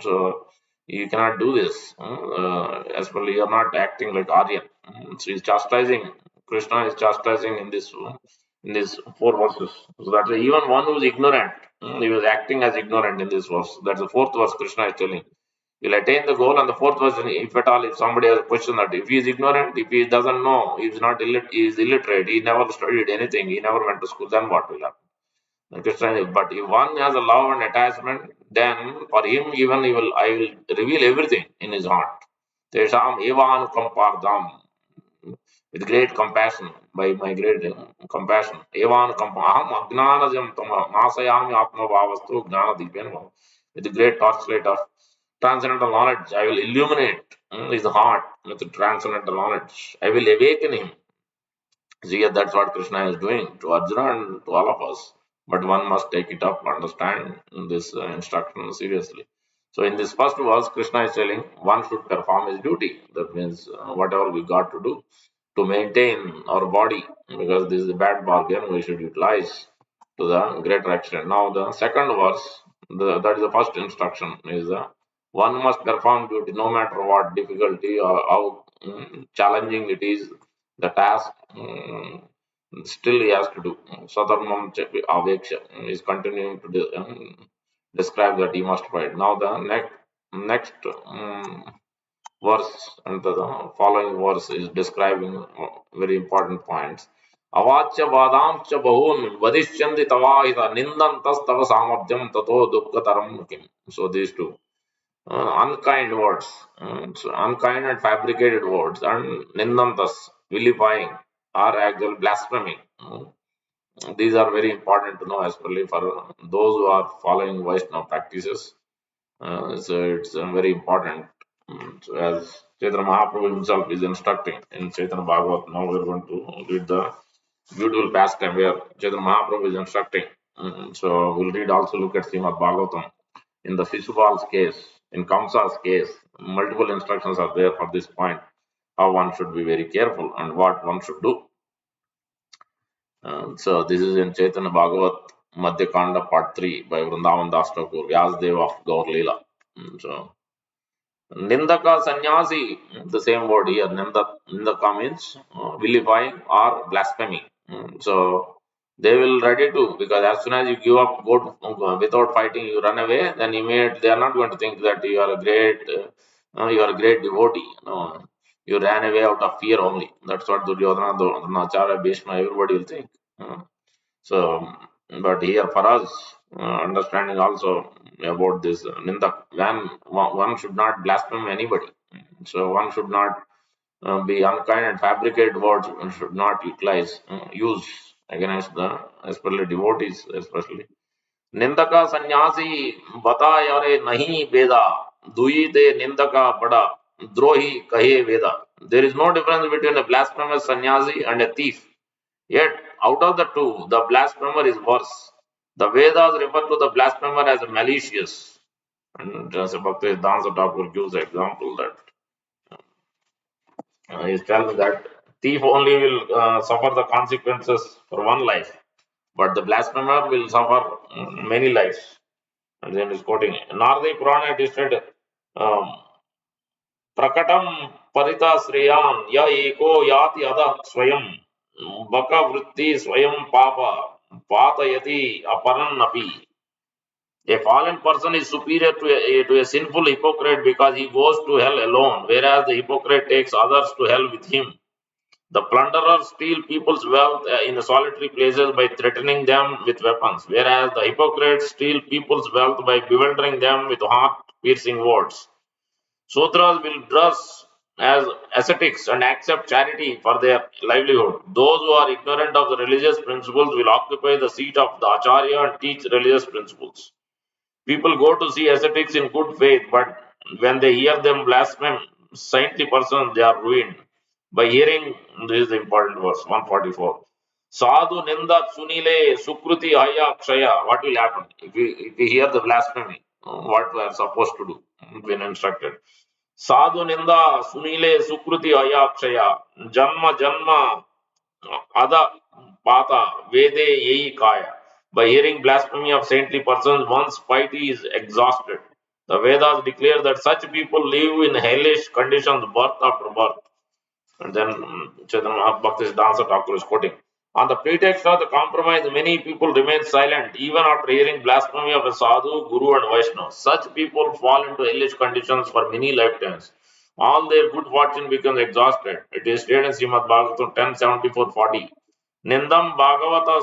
So you cannot do this. Especially you are not acting like Aryan. So he's chastising. Krishna is chastising in these four verses. So that even one who is ignorant, he was acting as ignorant in this verse. That's the fourth verse Krishna is telling. He'll attain the goal, and the fourth verse, if at all, if somebody has a question that if he is ignorant, if he doesn't know, he is not he is illiterate, he never studied anything, he never went to school, then what will happen? But if one has a love and attachment, then for him even I will reveal everything in his heart. Tesham evan kampardam, with great compassion, by my great compassion. Evan aham agnanajam tama nasayami atma bhavastu gnana deepen. With the great torchlight of transcendental knowledge, I will illuminate his heart with transcendental knowledge. I will awaken him. See, that's what Krishna is doing to Arjuna and to all of us. But one must take it up, understand this instruction seriously. So, in this first verse, Krishna is telling one should perform his duty. That means whatever we got to do to maintain our body, because this is a bad bargain, we should utilize to the greater extent. Now, the second verse, that is the first instruction, is one must perform duty no matter what difficulty or how challenging it is, the task. Still, he has to do. Sadharmam Aveksha is continuing to describe that he must fight. Now, the next verse and the following verse is describing very important points. अवाच्य बादांश्च बहून् वदिष्यन्ति तवाहित निन्दन्तस्तव सामर्थ्यं ततो दुःखतरं किम्. So these two unkind words, so unkind and fabricated words, and nindantas, vilifying, are actual blasphemy. These are very important to know, especially for those who are following Vaishnava practices. So it's very important. So as Chaitanya Mahaprabhu himself is instructing in Chaitanya Bhagavat, now we're going to read the beautiful pastime where Chaitanya Mahaprabhu is instructing. So we'll read also look at Srimad Bhagavatam. In the Shisubal's case, in Kamsa's case, multiple instructions are there for this point, how one should be very careful and what one should do. So this is in Chaitanya Bhagavat Madhya Kanda Part 3 by Vrindavan Das Thakur, Vyasdev of Gaur Leela. So Nindaka sannyasi, the same word here, Nindaka means vilifying or blasphemy. So they will ready to, because as soon as you give up, go without fighting, you run away, then immediately they are not going to think that you are a great devotee. No, you ran away out of fear only. That's what Duryodhana, Dronacharya, Bhishma, everybody will think. So, but here for us, understanding also about this Nindak, when one should not blaspheme anybody. So one should not be unkind and fabricate words. One should not use against the especially devotees, especially. Nindaka sannyasi bata yare nahi veda duyi de nindaka bada drohi kahe veda. There is no difference between a blasphemous sannyasi and a thief. Yet, out of the two, the blasphemer is worse. The Vedas refer to the blasphemer as malicious. And just Bhakti Dansa Thakur gives the example that he tells that thief only will suffer the consequences for one life, but the blasphemer will suffer many lives. And then he's quoting Nardi Purana, it is said, um, प्रकटम परिता श्रेयान य एको याति अधः स्वयं बक वृत्ति स्वयं पाप पातयति अपरन्नपि. A fallen person is superior to a sinful hypocrite because he goes to hell alone, whereas the hypocrite takes others to hell with him. The plunderers steal people's wealth in solitary places by threatening them with weapons, whereas the hypocrites steal people's wealth by bewildering them with heart-piercing words. Sudras will dress as ascetics and accept charity for their livelihood. Those who are ignorant of the religious principles will occupy the seat of the Acharya and teach religious principles. People go to see ascetics in good faith, but when they hear them blaspheme saintly persons, they are ruined. By hearing, this is the important verse, 144. Sadhu Ninda Sunile Sukruti Haya Kshaya. What will happen? If we hear the blasphemy, what we are supposed to do? When instructed. साधु निंदा सुनीले सुकृति अयाक्षय जन्म जन्म अद पाता वेदे यही काय. By hearing blasphemy of saintly persons, one's piety is exhausted. The Vedas declare that such people live in hellish conditions birth after birth. And then Chaitanya Bhakti Dansa Thakur is quoting. On the pretext of the compromise, many people remain silent even after hearing blasphemy of a sadhu, guru, and Vaishnava. Such people fall into hellish conditions for many lifetimes. All their good fortune becomes exhausted. It is stated in Srimad Bhagavatam 10:74-40. Nindam Bhagavata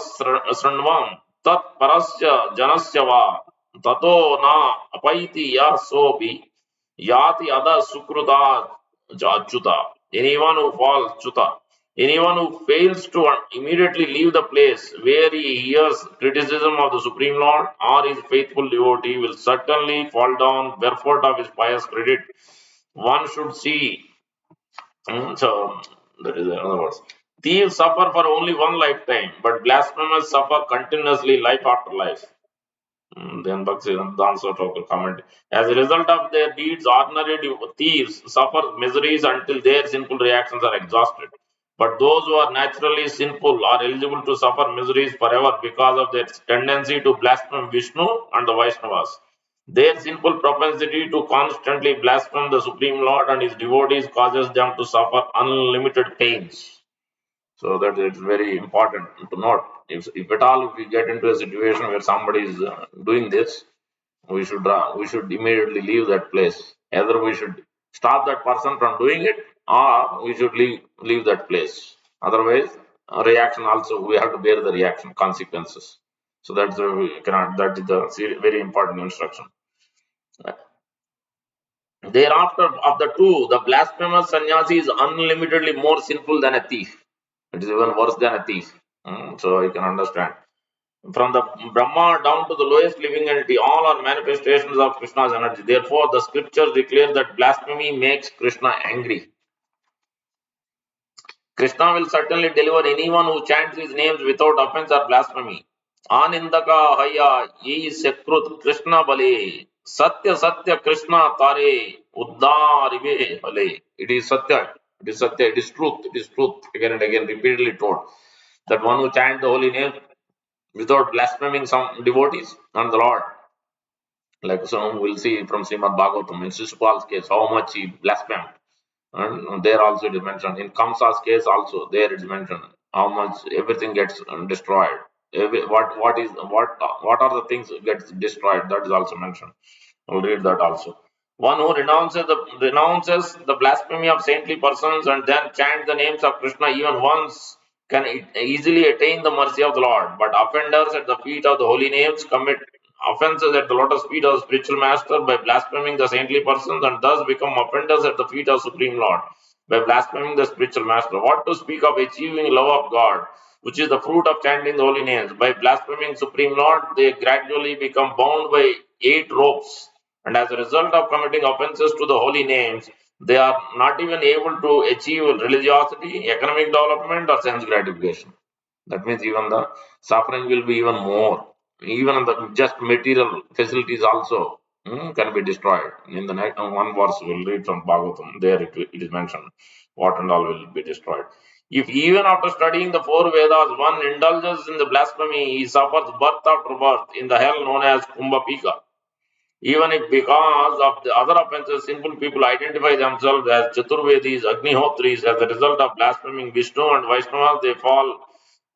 Srandvam Tat Parasya Janasya Va Tato Na Apaiti Ya Sobi Yati Ada Sukruta Jachuta. Anyone who falls, Chuta. Anyone who fails to immediately leave the place where he hears criticism of the Supreme Lord or his faithful devotee will certainly fall down barefoot of his pious credit. One should see. So, that is in other words. Thieves suffer for only one lifetime, but blasphemers suffer continuously life after life. Then Bhaktivedanta Thakur comment. As a result of their deeds, ordinary thieves suffer miseries until their sinful reactions are exhausted. But those who are naturally sinful are eligible to suffer miseries forever because of their tendency to blaspheme Vishnu and the Vaishnavas. Their sinful propensity to constantly blaspheme the Supreme Lord and his devotees causes them to suffer unlimited pains. So that it's very important to note. If at all if we get into a situation where somebody is doing this, we should immediately leave that place. Either we should stop that person from doing it, or we should leave that place. Otherwise, reaction also, we have to bear the reaction consequences. So that's the we cannot. That is the very important instruction. Thereafter, of the two, the blasphemous sannyasi is unlimitedly more sinful than a thief. It is even worse than a thief. So you can understand. From the Brahma down to the lowest living entity, all are manifestations of Krishna's energy. Therefore, the scriptures declare that blasphemy makes Krishna angry. Krishna will certainly deliver anyone who chants his names without offense or blasphemy. Anindaka haya ye sekrut Krishna bale. Satya satya Krishna tare uddarive hale. It is satya. It is satya. It is truth. It is truth. Again and again, repeatedly told. That one who chants the holy name without blaspheming some devotees and the Lord. Like some we'll see from Srimad Bhagavatam in Shishupal's case, how much he blasphemed. And there also it is mentioned. In Kamsa's case also, there it is mentioned how much everything gets destroyed. What are the things that gets destroyed? That is also mentioned. We'll read that also. One who renounces the blasphemy of saintly persons and then chants the names of Krishna even once can easily attain the mercy of the Lord. But offenders at the feet of the holy names commit offenses at the lotus feet of the spiritual master by blaspheming the saintly persons and thus become offenders at the feet of Supreme Lord by blaspheming the spiritual master. What to speak of achieving love of God, which is the fruit of chanting the holy names? By blaspheming Supreme Lord, they gradually become bound by 8 ropes, and as a result of committing offenses to the holy names, they are not even able to achieve religiosity, economic development, or sense gratification. That means even the suffering will be even more. Even the just material facilities also can be destroyed. In the next one verse, we'll read from Bhagavatam. There it is mentioned what and all will be destroyed. If even after studying the 4 Vedas, one indulges in the blasphemy, he suffers birth after birth in the hell known as Kumbhapika. Even if because of the other offenses, sinful people identify themselves as Chaturvedis, Agnihotris, as a result of blaspheming Vishnu and Vaishnavas, they fall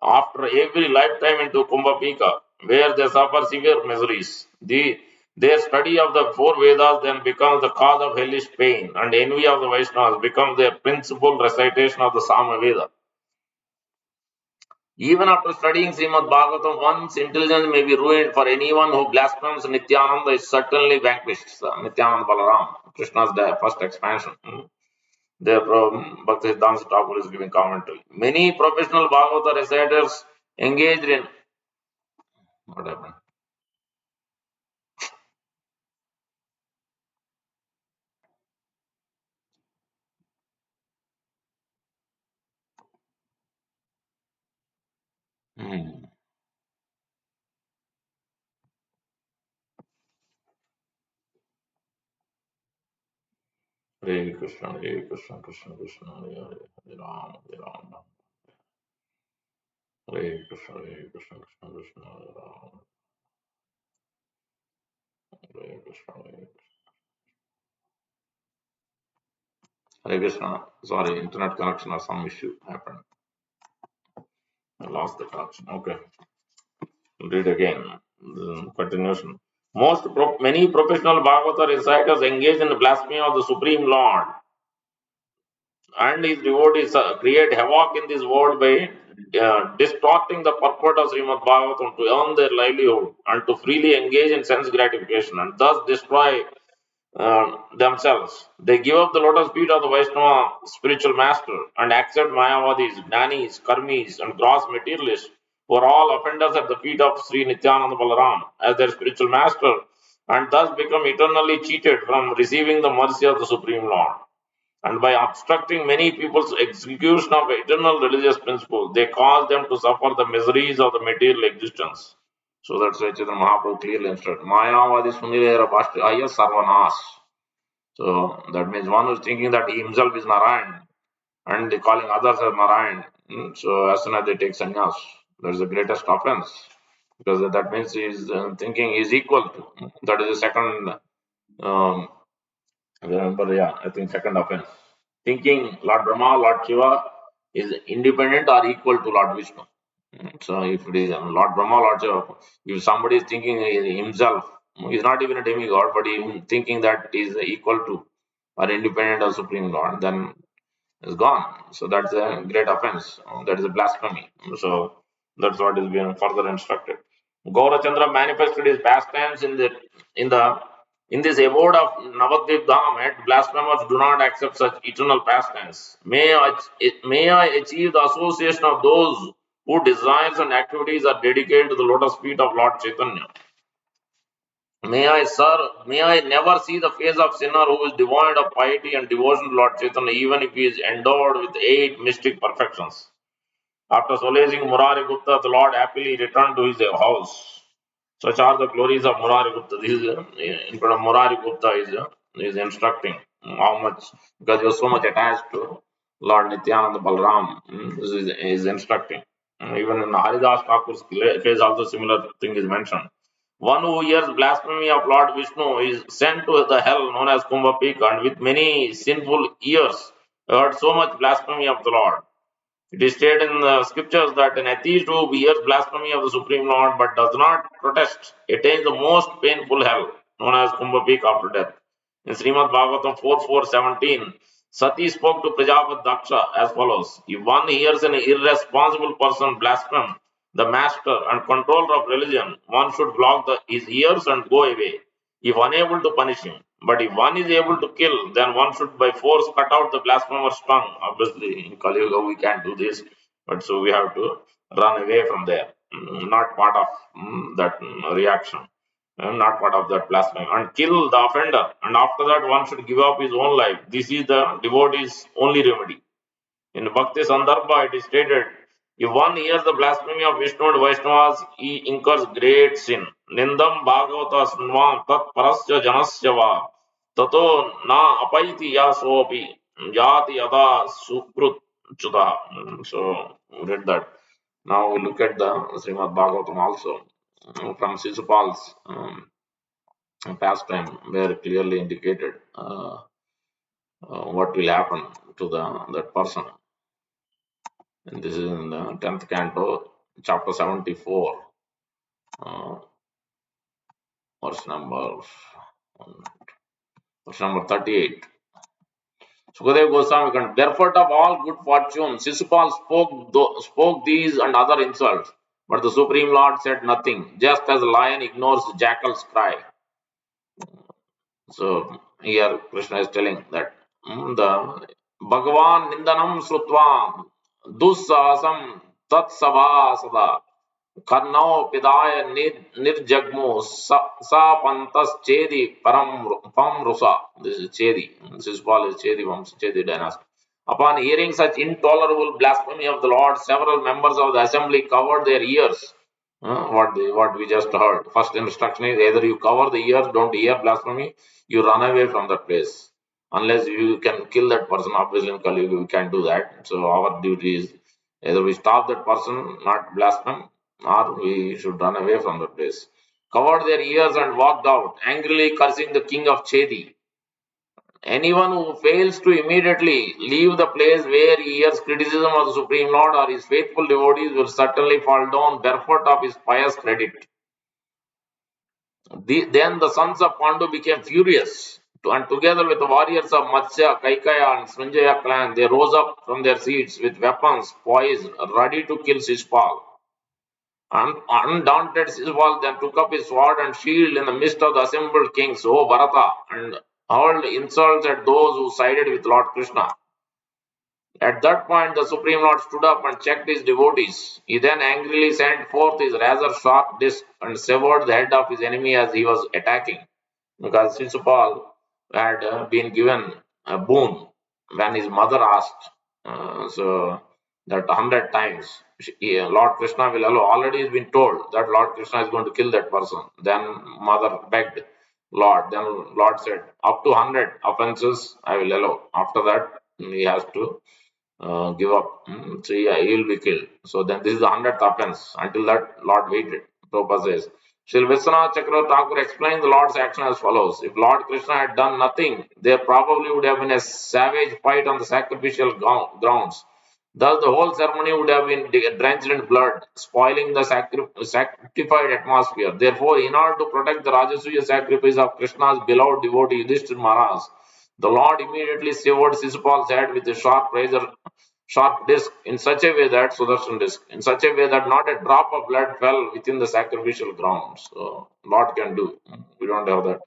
after every lifetime into Kumbhapika, where they suffer severe miseries. Their study of the 4 Vedas then becomes the cause of hellish pain, and envy of the Vaishnavas becomes their principal recitation of the Sama Veda. Even after studying Srimad Bhagavatam, one's intelligence may be ruined, for anyone who blasphemes Nityananda is certainly vanquished. Nityananda Balaram, Krishna's first expansion. There, Bhakti Siddhanta Thakur is giving commentary. Many professional Bhagavata reciters engaged in what happened? Hmm. Hare Krishna, Hare Krishna, Krishna Krishna, Hare Hare, Hare Ram, Hare Ram, Hare Krishna, Hare Krishna, Krishna Krishna, Hare Ram, Hare Krishna, Hare Krishna. Sorry, internet connection or some issue happened. I lost the connection. Okay, read again. Continuation. Many professional Bhagavata reciters engage in blasphemy of the Supreme Lord and his devotees create havoc in this world by distorting the purport of Srimad Bhagavatam to earn their livelihood and to freely engage in sense gratification and thus destroy themselves. They give up the lotus feet of the Vaishnava spiritual master and accept Mayavadis, Jnanis, Karmis, and gross materialists who are all offenders at the feet of Sri Nityananda Balaram as their spiritual master and thus become eternally cheated from receiving the mercy of the Supreme Lord. And by obstructing many people's execution of eternal religious principles, they cause them to suffer the miseries of the material existence. So that's why Chaitanya Mahaprabhu clearly instructed, Mayavadi Sunilera Bhashtaya Sarvanas. So that means one who is thinking that he himself is Narayan and they calling others as Narayan. So as soon as they take sannyas, that is the greatest offense. Because that means he is thinking he is equal to. That is the second um, remember, yeah, I think second offense. Thinking Lord Brahma, Lord Shiva is independent or equal to Lord Vishnu. So if it is Lord Brahma, Lord Shiva, if somebody is thinking himself, he's not even a demigod, but he thinking that he is equal to or independent of Supreme Lord, then is gone. So that's a great offense. That is a blasphemy. So that's what is being further instructed. Gaurachandra manifested his pastimes in the in this abode of Navadvip Dham, yet blasphemers do not accept such eternal pastimes. May I achieve the association of those whose desires and activities are dedicated to the lotus feet of Lord Chaitanya. May I never see the face of sinner who is devoid of piety and devotion to Lord Chaitanya, even if he is endowed with 8 mystic perfections. After solacing Murari Gupta, the Lord happily returned to his house. Such are the glories of Murari Gupta. This is in front of Murari Gupta is instructing how much, because he was so much attached to Lord Nityananda Balram. This is instructing. Even in Haridas Thakur's case, also similar thing is mentioned. One who hears blasphemy of Lord Vishnu is sent to the hell known as Kumbhapika, and with many sinful ears heard so much blasphemy of the Lord. It is stated in the scriptures that an atheist who hears blasphemy of the Supreme Lord but does not protest attains the most painful hell, known as Kumbhapik after death. In Srimad Bhagavatam 4.4.17, Sati spoke to Prajapat Daksha as follows: if one hears an irresponsible person blaspheme the master and controller of religion, one should block his ears and go away if unable to punish him. But if one is able to kill, then one should by force cut out the blasphemer's tongue. Obviously, in Kali Yuga we can't do this, but so we have to run away from there. Not part of that reaction, not part of that blasphemy, and kill the offender. And after that, one should give up his own life. This is the devotee's only remedy. In Bhakti Sandarbha, it is stated, if one hears the blasphemy of Vishnu and Vaishnavas, he incurs great sin. Nindam Bhagavata Snvam Tat Parasya Janasya Va Tato Na Apaiti Ya Sopi Yati Yada Sukrut Chuda. So, read that. Now we look at the Srimad Bhagavatam also from Sisupal's pastime, where clearly indicated what will happen to that person. And this is in the 10th canto, chapter 74, uh, verse number, verse number 38. Sukadev Goswami continued, barefoot of all good fortune, Sisupal spoke these and other insults, but the Supreme Lord said nothing, just as a lion ignores the jackal's cry. So here Krishna is telling that the Bhagavan Nindanam Srutvam Dussasam Tat Sabha Karnao Pidaya Nirjagmo Sa Pantas Chedi Pam Rusa. This is Chedi. This is Paul is Chedi Vams, Chedi dynasty. Upon hearing such intolerable blasphemy of the Lord, several members of the assembly covered their ears. What we just heard. First instruction is either you cover the ears, don't hear blasphemy, you run away from that place. Unless you can kill that person, obviously in Kali Yuga we can't do that. So our duty is either we stop that person, not blaspheme, or we should run away from the place. Covered their ears and walked out, angrily cursing the king of Chedi. Anyone who fails to immediately leave the place where he hears criticism of the Supreme Lord or his faithful devotees will certainly fall down barefoot of his pious credit. Then the sons of Pandu became furious, and together with the warriors of Matsya, Kaikaya, and Sanjaya clan, they rose up from their seats with weapons poised, ready to kill Shishpal. Undaunted Siswal then took up his sword and shield in the midst of the assembled kings, O Bharata, and hurled insults at those who sided with Lord Krishna. At that point, the Supreme Lord stood up and checked his devotees. He then angrily sent forth his razor sharp disc and severed the head of his enemy as he was attacking. Because Sisupal had been given a boon when his mother asked. So that 100 times Lord Krishna will allow. Already has been told that Lord Krishna is going to kill that person. Then mother begged Lord. Then Lord said, up to 100 offenses I will allow. After that he has to give up. So yeah, he will be killed. So then this is the 100th offense. Until that, Lord waited. Prabhupada says. Sri Vishwanath Chakravarti Thakur explained the Lord's action as follows. If Lord Krishna had done nothing, there probably would have been a savage fight on the sacrificial grounds. Thus, the whole ceremony would have been drenched in blood, spoiling the sanctified atmosphere. Therefore, in order to protect the Rajasuya sacrifice of Krishna's beloved devotee Yudhishthira Maharaj, The Lord immediately severed Sisupal's head with a sharp disc in such a way that Sudarshan disc, in such a way that not a drop of blood fell within the sacrificial ground. So Lord can do. We don't have that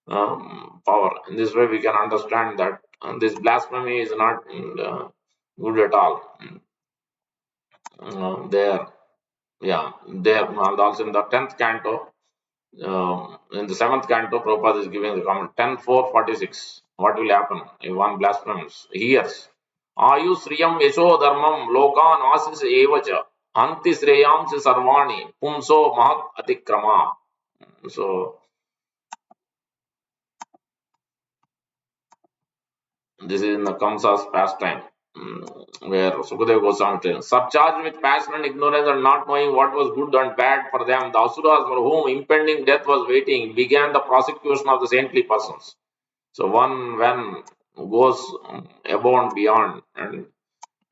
power. In this way, we can understand that this blasphemy is not good at all. There, yeah, there, and also in the 10th canto, in the 7th canto, Prabhupada is giving the comment 10.4.46. What will happen if one blasphemes? He hears. Ayu Sriyam Yasho Dharmam Lokan Asis Evacha Anti Sreyam Sarvani Pumso Mahat Atikrama. So, this is in the Kamsa's pastime, where Sukadeva Goswami tells, subcharged with passion and ignorance and not knowing what was good and bad for them, the Asuras for whom impending death was waiting began the prosecution of the saintly persons. So one when goes above and beyond and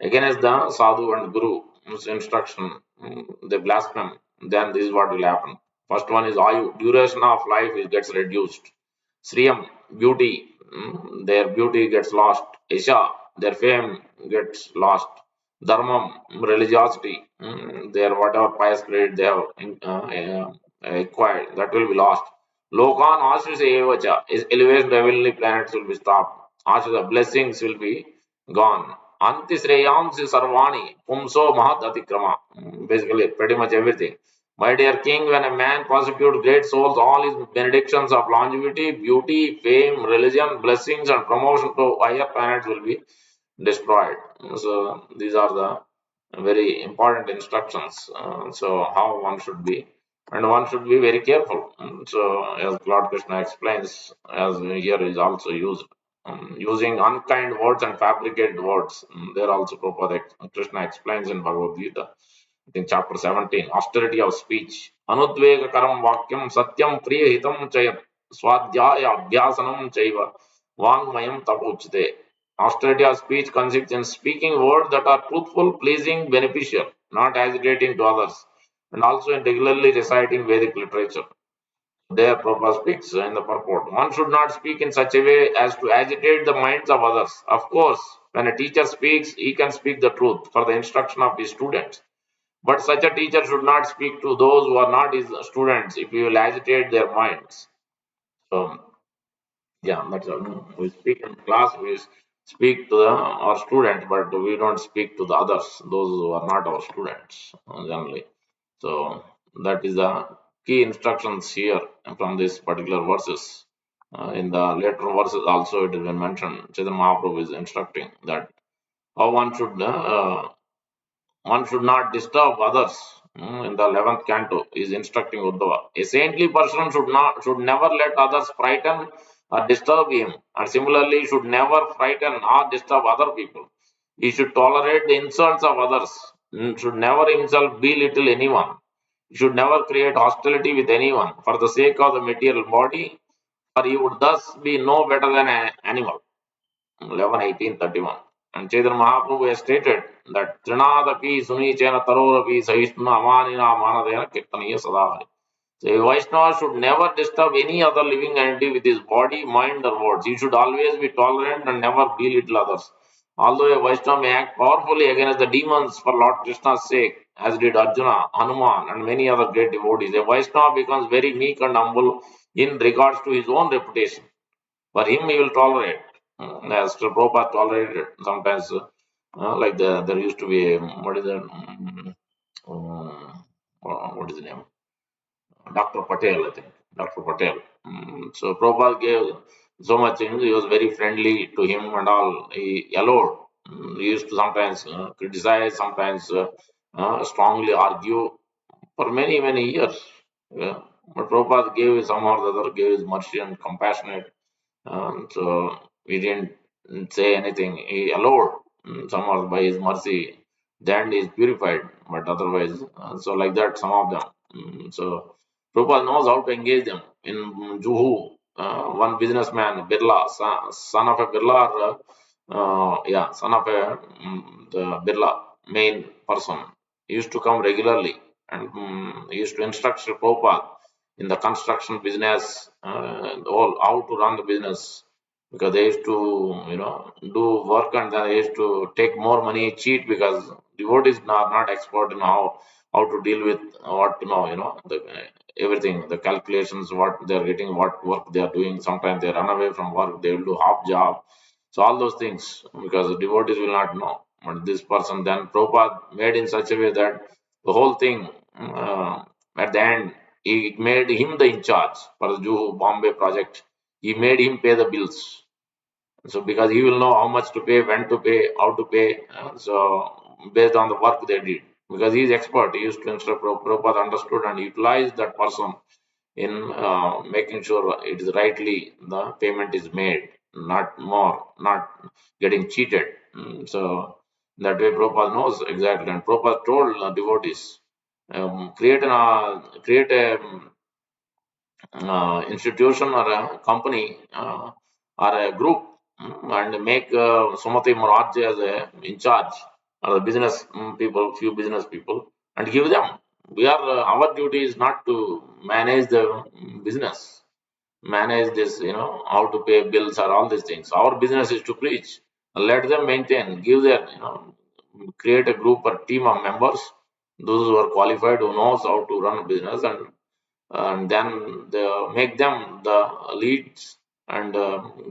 against the sadhu and guru's instruction, they blaspheme, then this is what will happen. First one is ayu, duration of life gets reduced. Sriyam, beauty, their beauty gets lost. Isha, their fame gets lost. Dharmam, religiosity, their whatever pious grade they have acquired, that will be lost. Lokan Ashis Evacha, is elevation to heavenly planets will be stopped. Ashis, blessings will be gone. Antisreyamsi Sarvani, Pumso Mahat Atikrama. Basically, pretty much everything. My dear king, when a man prosecutes great souls, all his benedictions of longevity, beauty, fame, religion, blessings, and promotion to higher planets will be destroyed. So, these are the very important instructions. So, how one should be, and one should be very careful. So, as Lord Krishna explains, as here is also used, using unkind words and fabricated words. There also Prabhupada Krishna explains in Bhagavad Gita, in chapter 17, austerity of speech. Anudvega karam vakyam satyam priya hitam chayat swadhyaya abhyasanam chaiva vangmayam tapochite. Austerity of speech consists in speaking words that are truthful, pleasing, beneficial, not agitating to others, and also in regularly reciting Vedic literature. There, Prabhupada speaks in the purport. One should not speak in such a way as to agitate the minds of others. Of course, when a teacher speaks, he can speak the truth for the instruction of his students. But such a teacher should not speak to those who are not his students if he will agitate their minds. So, yeah, that's all. We speak in class, we speak to our students, but we don't speak to the others, those who are not our students, generally. So that is the key instructions here from these particular verses. In the later verses also it has been mentioned. Chaitanya Mahaprabhu is instructing that how one should not disturb others. In the 11th canto is instructing Uddhava. A saintly person should never let others frighten or disturb him, and similarly should never frighten or disturb other people. He should tolerate the insults of others, should never himself belittle anyone. He should never create hostility with anyone for the sake of the material body, for he would thus be no better than an animal. 11:18:31. And Chaitanya Mahaprabhu has stated that Trinadapi Sunichena Tarorapi Sahishtuna Amanina Manadena Kirtaniya Sadahari. So a Vaishnava should never disturb any other living entity with his body, mind, or words. He should always be tolerant and never belittle others. Although a Vaishnava may act powerfully against the demons for Lord Krishna's sake, as did Arjuna, Hanuman, and many other great devotees, a Vaishnava becomes very meek and humble in regards to his own reputation. For him, he will tolerate. As Sri Prabhupada tolerated sometimes, like there used to be, what is that? What is the name? Dr. Patel, I think. Dr. Patel. So Prabhupada gave so much, he was very friendly to him and all. He allowed. He used to sometimes criticize, sometimes strongly argue for many, many years. Yeah. But Prabhupada gave somehow or the other, gave his mercy and compassionate. So he didn't say anything. He allowed somehow by his mercy. The end is purified, but otherwise, so like that, some of them. So Prabhupada knows how to engage them. In Juhu, one businessman, Birla, son of a Birla, yeah, son of a the Birla main person, he used to come regularly and he used to instruct Sri Prabhupada in the construction business, all how to run the business. because they used to, do work, and then they used to take more money, cheat, because devotees are not expert in how to deal with what to know, everything, the calculations, what they are getting, what work they are doing. Sometimes they run away from work, they will do half job. So all those things, because the devotees will not know. But this person, then Prabhupada made in such a way that the whole thing, at the end, he made him the in charge for the Juhu Bombay project. He made him pay the bills. So because he will know how much to pay, when to pay, how to pay. So based on the work they did, because he is expert, he used to instruct. Prabhupada understood and utilized that person in making sure it is rightly the payment is made, not more, not getting cheated. That way Prabhupada knows exactly, and Prabhupada told devotees, create a institution or a company, or a group, and make Sumati Morarji as a in charge, or the business people, few business people, and give them. Our duty is not to manage the business, manage this, how to pay bills or all these things. Our business is to preach. Let them maintain, give their, create a group or team of members, those who are qualified, who knows how to run a business, and then make them the leads, and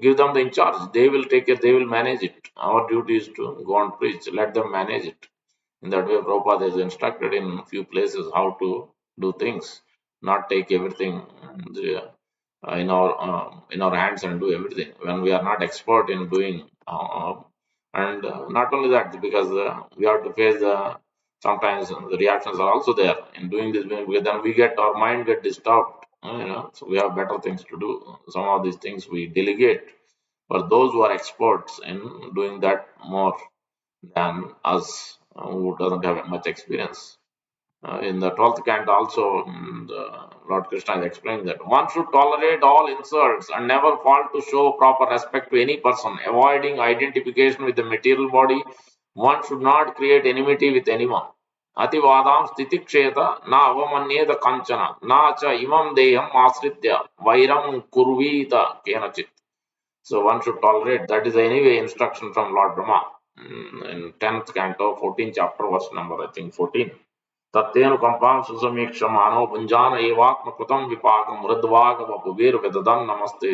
give them the in charge. They will take it, they will manage it. Our duty is to go and preach, let them manage it. In that way, Prabhupada is instructed in few places how to do things, not take everything in our hands and do everything when we are not expert in doing. And not only that, because we have to face the sometimes the reactions are also there in doing this. Because then we get our mind get disturbed. So we have better things to do. Some of these things we delegate for those who are experts in doing that more than us, who doesn't have much experience. In the 12th canto also, Lord Krishna is explaining that one should tolerate all insults and never fail to show proper respect to any person, avoiding identification with the material body. One should not create enmity with anyone. Ativadam stitiksheta na avamanyeta kanchana na cha imam deham asritya vairam kurvita kenachit. So one should tolerate. That is anyway instruction from Lord Brahma, in 10th canto, 14th chapter, verse number, I think, 14. तत्तेनुकंपां सुसमीक्षमाणो भुंजान एवात्मकृतं विपाकं हृद्वागवपुवीर विदधन् नमस्ते.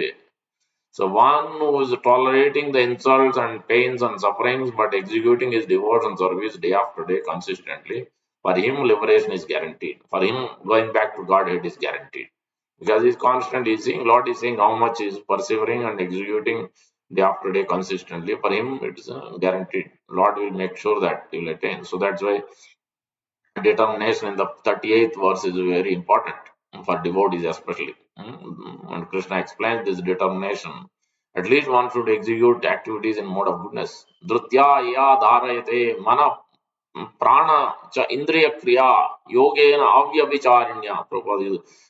So one who is tolerating the insults and pains and sufferings but executing his devotion service day after day consistently, for him liberation is guaranteed. For him going back to Godhead is guaranteed. Because he's constant, he's seeing, Lord is seeing how much he's persevering and executing day after day consistently. For him, it is guaranteed. Lord will make sure that he will attain. So that's why determination in the 38th verse is very important for devotees, especially. And Krishna explains this determination. At least one should execute activities in mode of goodness. Dhrutya ya dharayate mana prana cha indriya kriya yogena avyabhicharinya.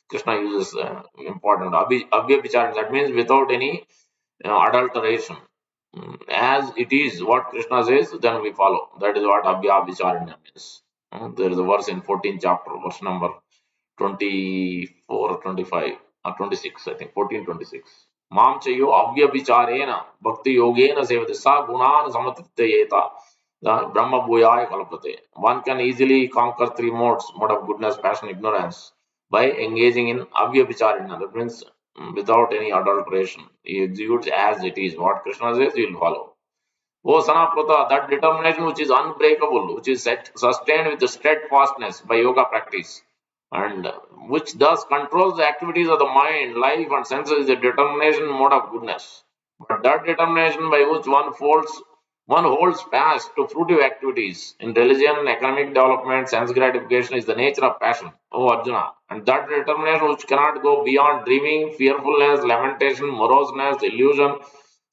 Krishna uses important avyabhicharinya. That means without any adulteration. As it is, what Krishna says, then we follow. That is what avyabhicharinya means. There is a verse in 14th chapter, verse number 24 or 25 or 26, I think, 14, 26. Mam chayo avyabhicharena bhakti yogena sevate sa gunan samatritayeta. The Brahma Bhuyaya Kalpate. One can easily conquer three modes: mode of goodness, passion, ignorance, by engaging in avyabhicharana. That means without any adulteration. He executes as it is. What Krishna says, he will follow. O Sanaprata, that determination which is unbreakable, which is sustained with the steadfastness by yoga practice, and which thus controls the activities of the mind, life, and senses, is a determination mode of goodness. But that determination by which one holds fast to fruitive activities in religion, economic development, sense gratification is the nature of passion, O Arjuna. And that determination which cannot go beyond dreaming, fearfulness, lamentation, moroseness, illusion,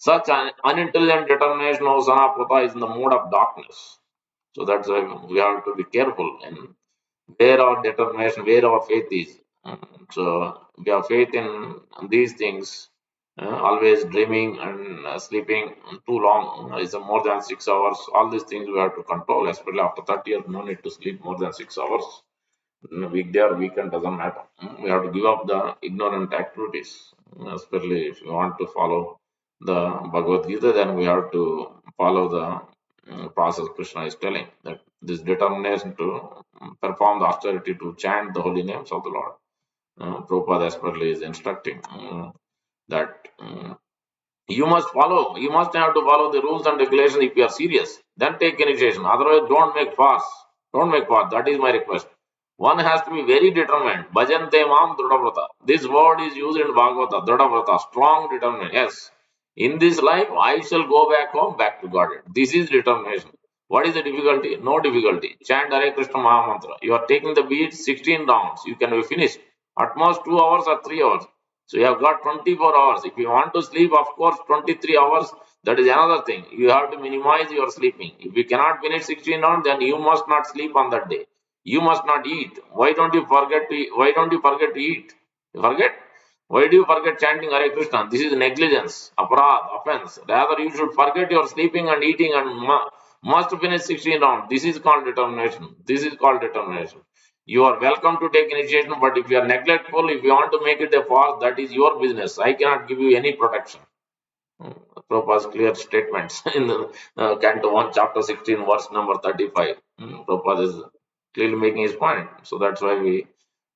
such an unintelligent determination of Sanaprata is in the mode of darkness. So that's why we have to be careful in where our determination, where our faith is. So we have faith in these things. Always dreaming and sleeping too long is more than 6 hours. All these things we have to control, especially after 30 years. No need to sleep more than 6 hours. Weekday or weekend doesn't matter. We have to give up the ignorant activities, especially if you want to follow the Bhagavad Gita, then we have to follow the process Krishna is telling, that this determination to perform the austerity to chant the holy names of the Lord. Prabhupada expertly is instructing that you must follow, you must have to follow the rules and regulations if you are serious. Then take initiation. Otherwise, don't make fast. Don't make fast. That is my request. One has to be very determined. Bhajante mam drudavrata. This word is used in Bhagavata. Drudavrata, strong determination. Yes. In this life, I shall go back home, back to Godhead. This is determination. What is the difficulty? No difficulty. Chant Hare Krishna Mahamantra. You are taking the beats 16 rounds. You can be finished. At most 2 hours or 3 hours. So you have got 24 hours. If you want to sleep, of course, 23 hours, that is another thing. You have to minimize your sleeping. If you cannot finish 16 rounds, then you must not sleep on that day. You must not eat. Why don't you forget to eat? You forget? Why do you forget chanting Hare Krishna? This is negligence, aparad, offense. Rather, you should forget your sleeping and eating and must finish 16 rounds. This is called determination. This is called determination. You are welcome to take initiation, but if you are neglectful, if you want to make it a fast, that is your business. I cannot give you any protection. Prabhupada's clear statements in the Canto 1, chapter 16, verse number 35. Prabhupada is clearly making his point. So that's why we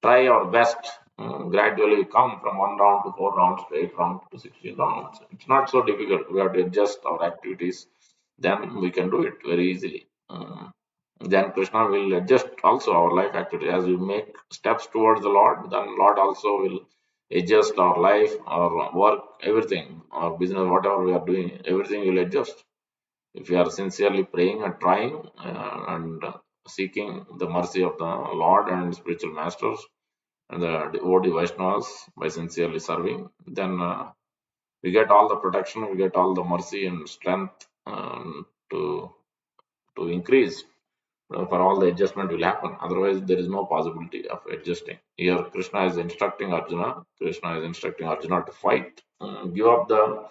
try our best. Gradually, we come from 1 round to 4 rounds to 8 rounds to 16 rounds. It's not so difficult. We have to adjust our activities. Then we can do it very easily. Then Krishna will adjust also our life activity. As we make steps towards the Lord, then Lord also will adjust our life, our work, everything, our business, whatever we are doing, everything will adjust. If we are sincerely praying and trying and seeking the mercy of the Lord and spiritual masters and the devotee Vaishnavas by sincerely serving, then we get all the protection, we get all the mercy and strength to increase for all the adjustment will happen. Otherwise, there is no possibility of adjusting. Here, Krishna is instructing Arjuna. Krishna is instructing Arjuna to fight, give up the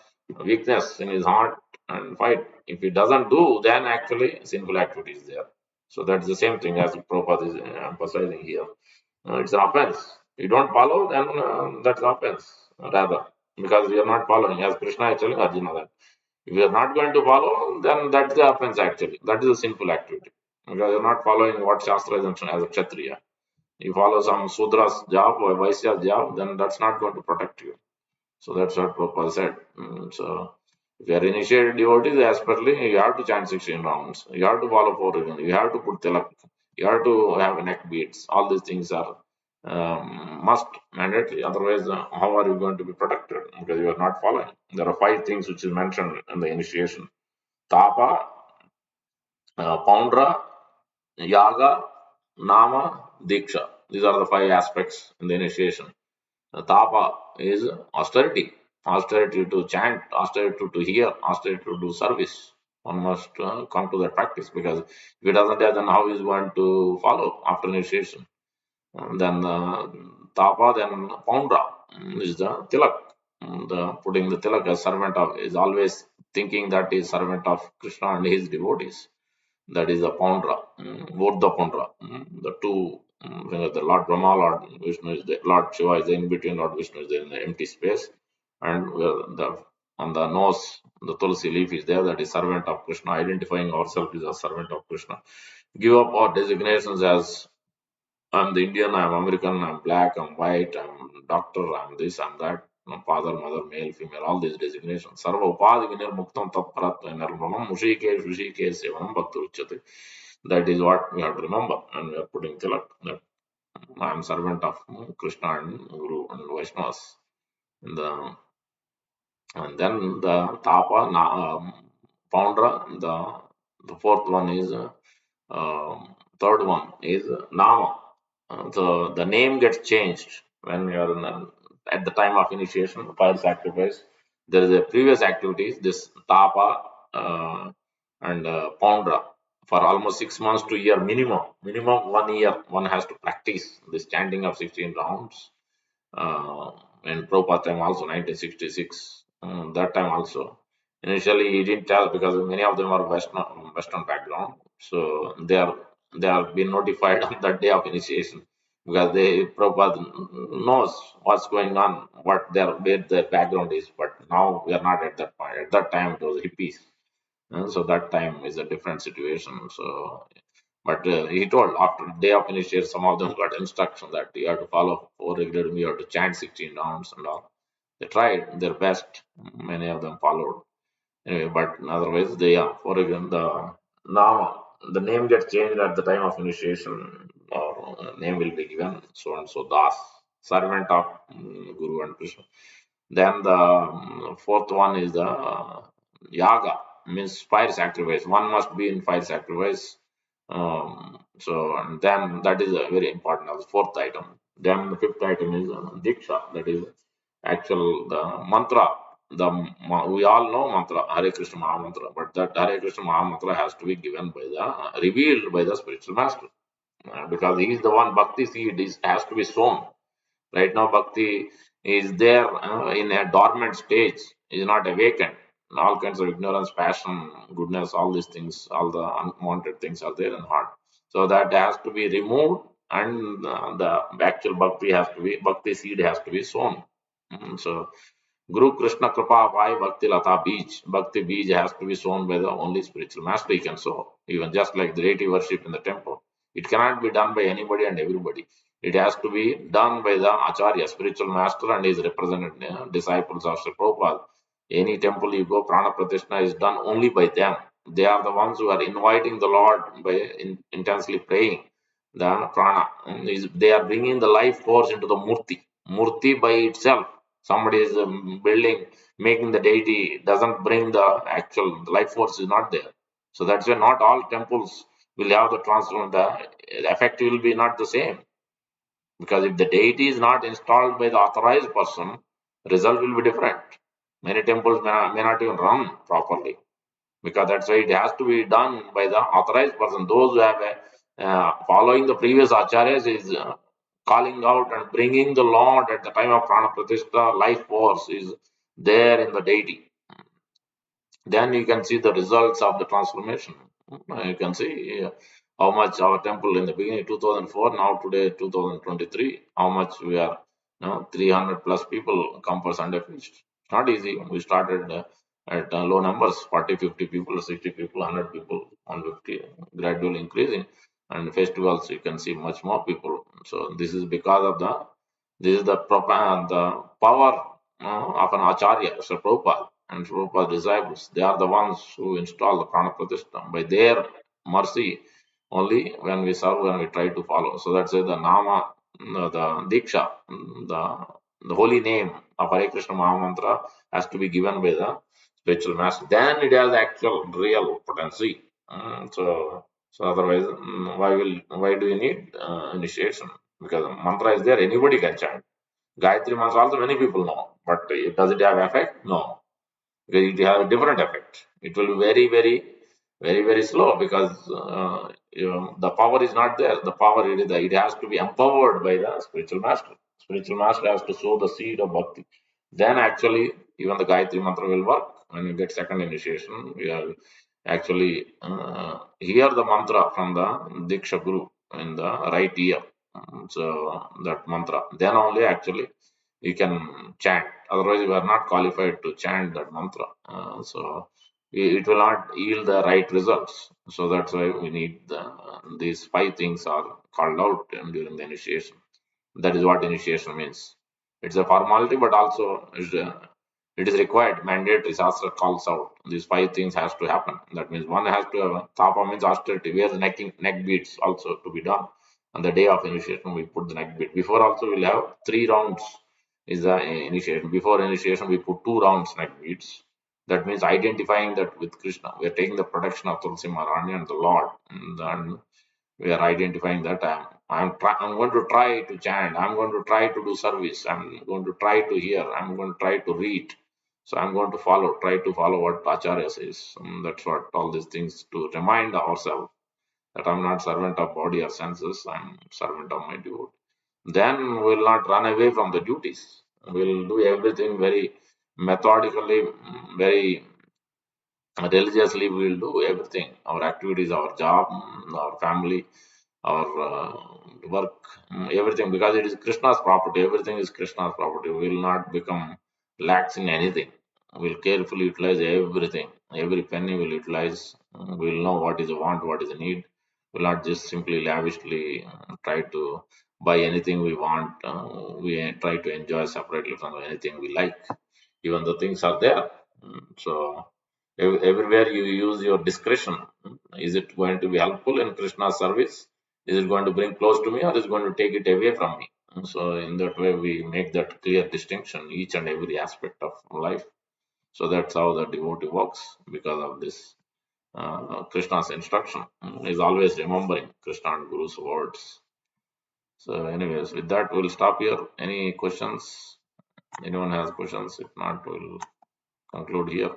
weakness in his heart and fight. If he doesn't do, then actually sinful activity is there. So that's the same thing as Prabhupada is emphasizing here. It's an offense. You don't follow, then that's an offense, rather, because you are not following. As Krishna is telling Arjuna that if you are not going to follow, then that's the offense actually. That is a sinful activity. Because you're not following what Shastra is mentioned as a Kshatriya. You follow some Sudra's job or Vaisya's job, then that's not going to protect you. So that's what Prabhupada said. So if you are initiated devotees, as perly, you have to chant 16 rounds. You have to follow 4 You have to put tilak. You have to have neck beads. All these things are must mandatory. Otherwise, how are you going to be protected? Because you are not following. There are 5 things which is mentioned in the initiation: tapa, Paundra, Yaga, Nama, Diksha. These are the 5 aspects in the initiation. Tapa is austerity, austerity to chant, austerity to hear, austerity to do service. One must come to that practice because if he doesn't have, then how he is going to follow after initiation? Then Tapa, then Paundra is the tilak. The putting the tilak as servant of is always thinking that he is servant of Krishna and his devotees. That is the Pondra, both the Pondra, the two, the Lord Brahma, Lord Vishnu is there, Lord Shiva is there, in between Lord Vishnu is there in the empty space, and on the nose, the Tulsi leaf is there, that is servant of Krishna, identifying ourselves as a servant of Krishna. Give up our designations as I'm the Indian, I'm American, I'm black, I'm white, I'm doctor, I'm this, I'm that, father, mother, male, female, all these designations. Sarva upadi vinirmuktam tat paratva nirmanam mushikesh rishikesh sevanam bhakti uchyate. That is what we have to remember, and we are putting tilak that I am servant of Krishna and Guru and Vaishnavas. And then the tapa, Poundra, the fourth one is third one is Nama. The name gets changed when you are at the time of initiation, fire sacrifice. There is a previous activities, this Tapa and Poundra. For almost 6 months to a year minimum 1 year, one has to practice this chanting of 16 rounds. In Prabhupada time also, 1966, that time also. Initially, he didn't tell because many of them are Western background, so they are been notified on that day of initiation. because Prabhupada knows what's going on, where their background is. But now we are not at that point. At that time, it was hippies. So that time is a different situation. So, but he told after day of initiation, some of them got instruction that you have to follow four regular, you have to chant 16 rounds and all. They tried their best. Many of them followed. Anyway, but otherwise, for example, now the name gets changed at the time of initiation, or name will be given so and so Das, servant of Guru and Krishna. Then the fourth one is the yaga, means fire sacrifice. One must be in fire sacrifice. So and then that is a very important as fourth item. Then the fifth item is diksha, that is actual the mantra. We all know mantra Hare Krishna Maha Mantra, but that Hare Krishna Maha Mantra has to be given by the revealed by the spiritual master, because he is the one bhakti seed is has to be sown. Right now, bhakti is there in a dormant stage, is not awakened. All kinds of ignorance, passion, goodness, all these things, all the unwanted things are there in heart. So that has to be removed, and the actual bhakti seed has to be sown. So Guru Krishna Kripa, why Bhakti Lata Beej? Bhakti Beej has to be sown by the only spiritual master he can sow, even just like the deity worship in the temple. It cannot be done by anybody and everybody. It has to be done by the Acharya, spiritual master, and his representative disciples of Sri Prabhupada. Any temple you go, Prana Pratishtha is done only by them. They are the ones who are inviting the Lord by intensely praying. The prana they are bringing the life force into the murti. Murti by itself, somebody is building, making the deity doesn't bring the actual life force is not there. So that's why not all temples will have the transform. The effect will be not the same, because if the deity is not installed by the authorized person, result will be different. Many temples may not even run properly, because that's why it has to be done by the authorized person. Those who have following the previous acharyas is calling out and bringing the Lord at the time of prana pratishtha. Life force is there in the deity. Then you can see the results of the transformation. You can see how much our temple in the beginning 2004, now today 2023, how much we are, 300 plus people come for Sunday feast. It's not easy. We started at low numbers, 40, 50 people, 60 people, 100 people, 150, gradually increasing. And festivals, you can see much more people. So this is because of this is the power of an acharya, Sri Prabhupada and Sri Prabhupada disciples. They are the ones who install the prana pratishtha. By their mercy, only when we serve and we try to follow. So that's the nama, the diksha, the holy name of Hare Krishna Maha Mantra has to be given by the spiritual master. Then it has actual real potency. So otherwise, why do you need initiation? Because mantra is there, anybody can chant. Gayatri mantra also many people know, but does it have effect? No, it has a different effect. It will be very, very, very, very slow, because the power is not there. The power it has to be empowered by the spiritual master. Spiritual master has to sow the seed of bhakti. Then actually, even the Gayatri mantra will work. When you get second initiation, we are actually hear the mantra from the Diksha Guru in the right ear. So that mantra. Then only actually you can chant. Otherwise, you are not qualified to chant that mantra. So it will not yield the right results. So that's why we need these five things are called out during the initiation. That is what initiation means. It's a formality, but also it is required. Mandatory. Shastra calls out these five things has to happen. That means one has to have tapa means austerity, where the neck beads also to be done. On the day of initiation, we put the neck bead. Before also we'll have 3 rounds is the initiation. Before initiation, we put 2 rounds neck beads. That means identifying that with Krishna. We are taking the protection of Tulsi Maharani and the Lord. And we are identifying that I'm going to try to chant. I'm going to try to do service. I'm going to try to hear. I'm going to try to read. So I'm going to try to follow what Acharya says. That's what all these things to remind ourselves that I'm not servant of body or senses. I'm servant of my devotee. Then we'll not run away from the duties. We'll do everything very methodically, very religiously. We'll do everything, our activities, our job, our family, our work, everything, because it is Krishna's property. Everything is Krishna's property. We will not become lax in anything. We'll carefully utilize everything. Every penny we'll utilize. We'll know what is a want, what is a need. We'll not just simply lavishly try to buy anything we want. We try to enjoy separately from anything we like, even though things are there. So everywhere you use your discretion. Is it going to be helpful in Krishna's service? Is it going to bring close to me, or is it going to take it away from me? So in that way, we make that clear distinction each and every aspect of life. So that's how the devotee works because of this. Krishna's instruction is always remembering Krishna and Guru's words. So, anyways, with that, we'll stop here. Any questions? Anyone has questions? If not, we'll conclude here.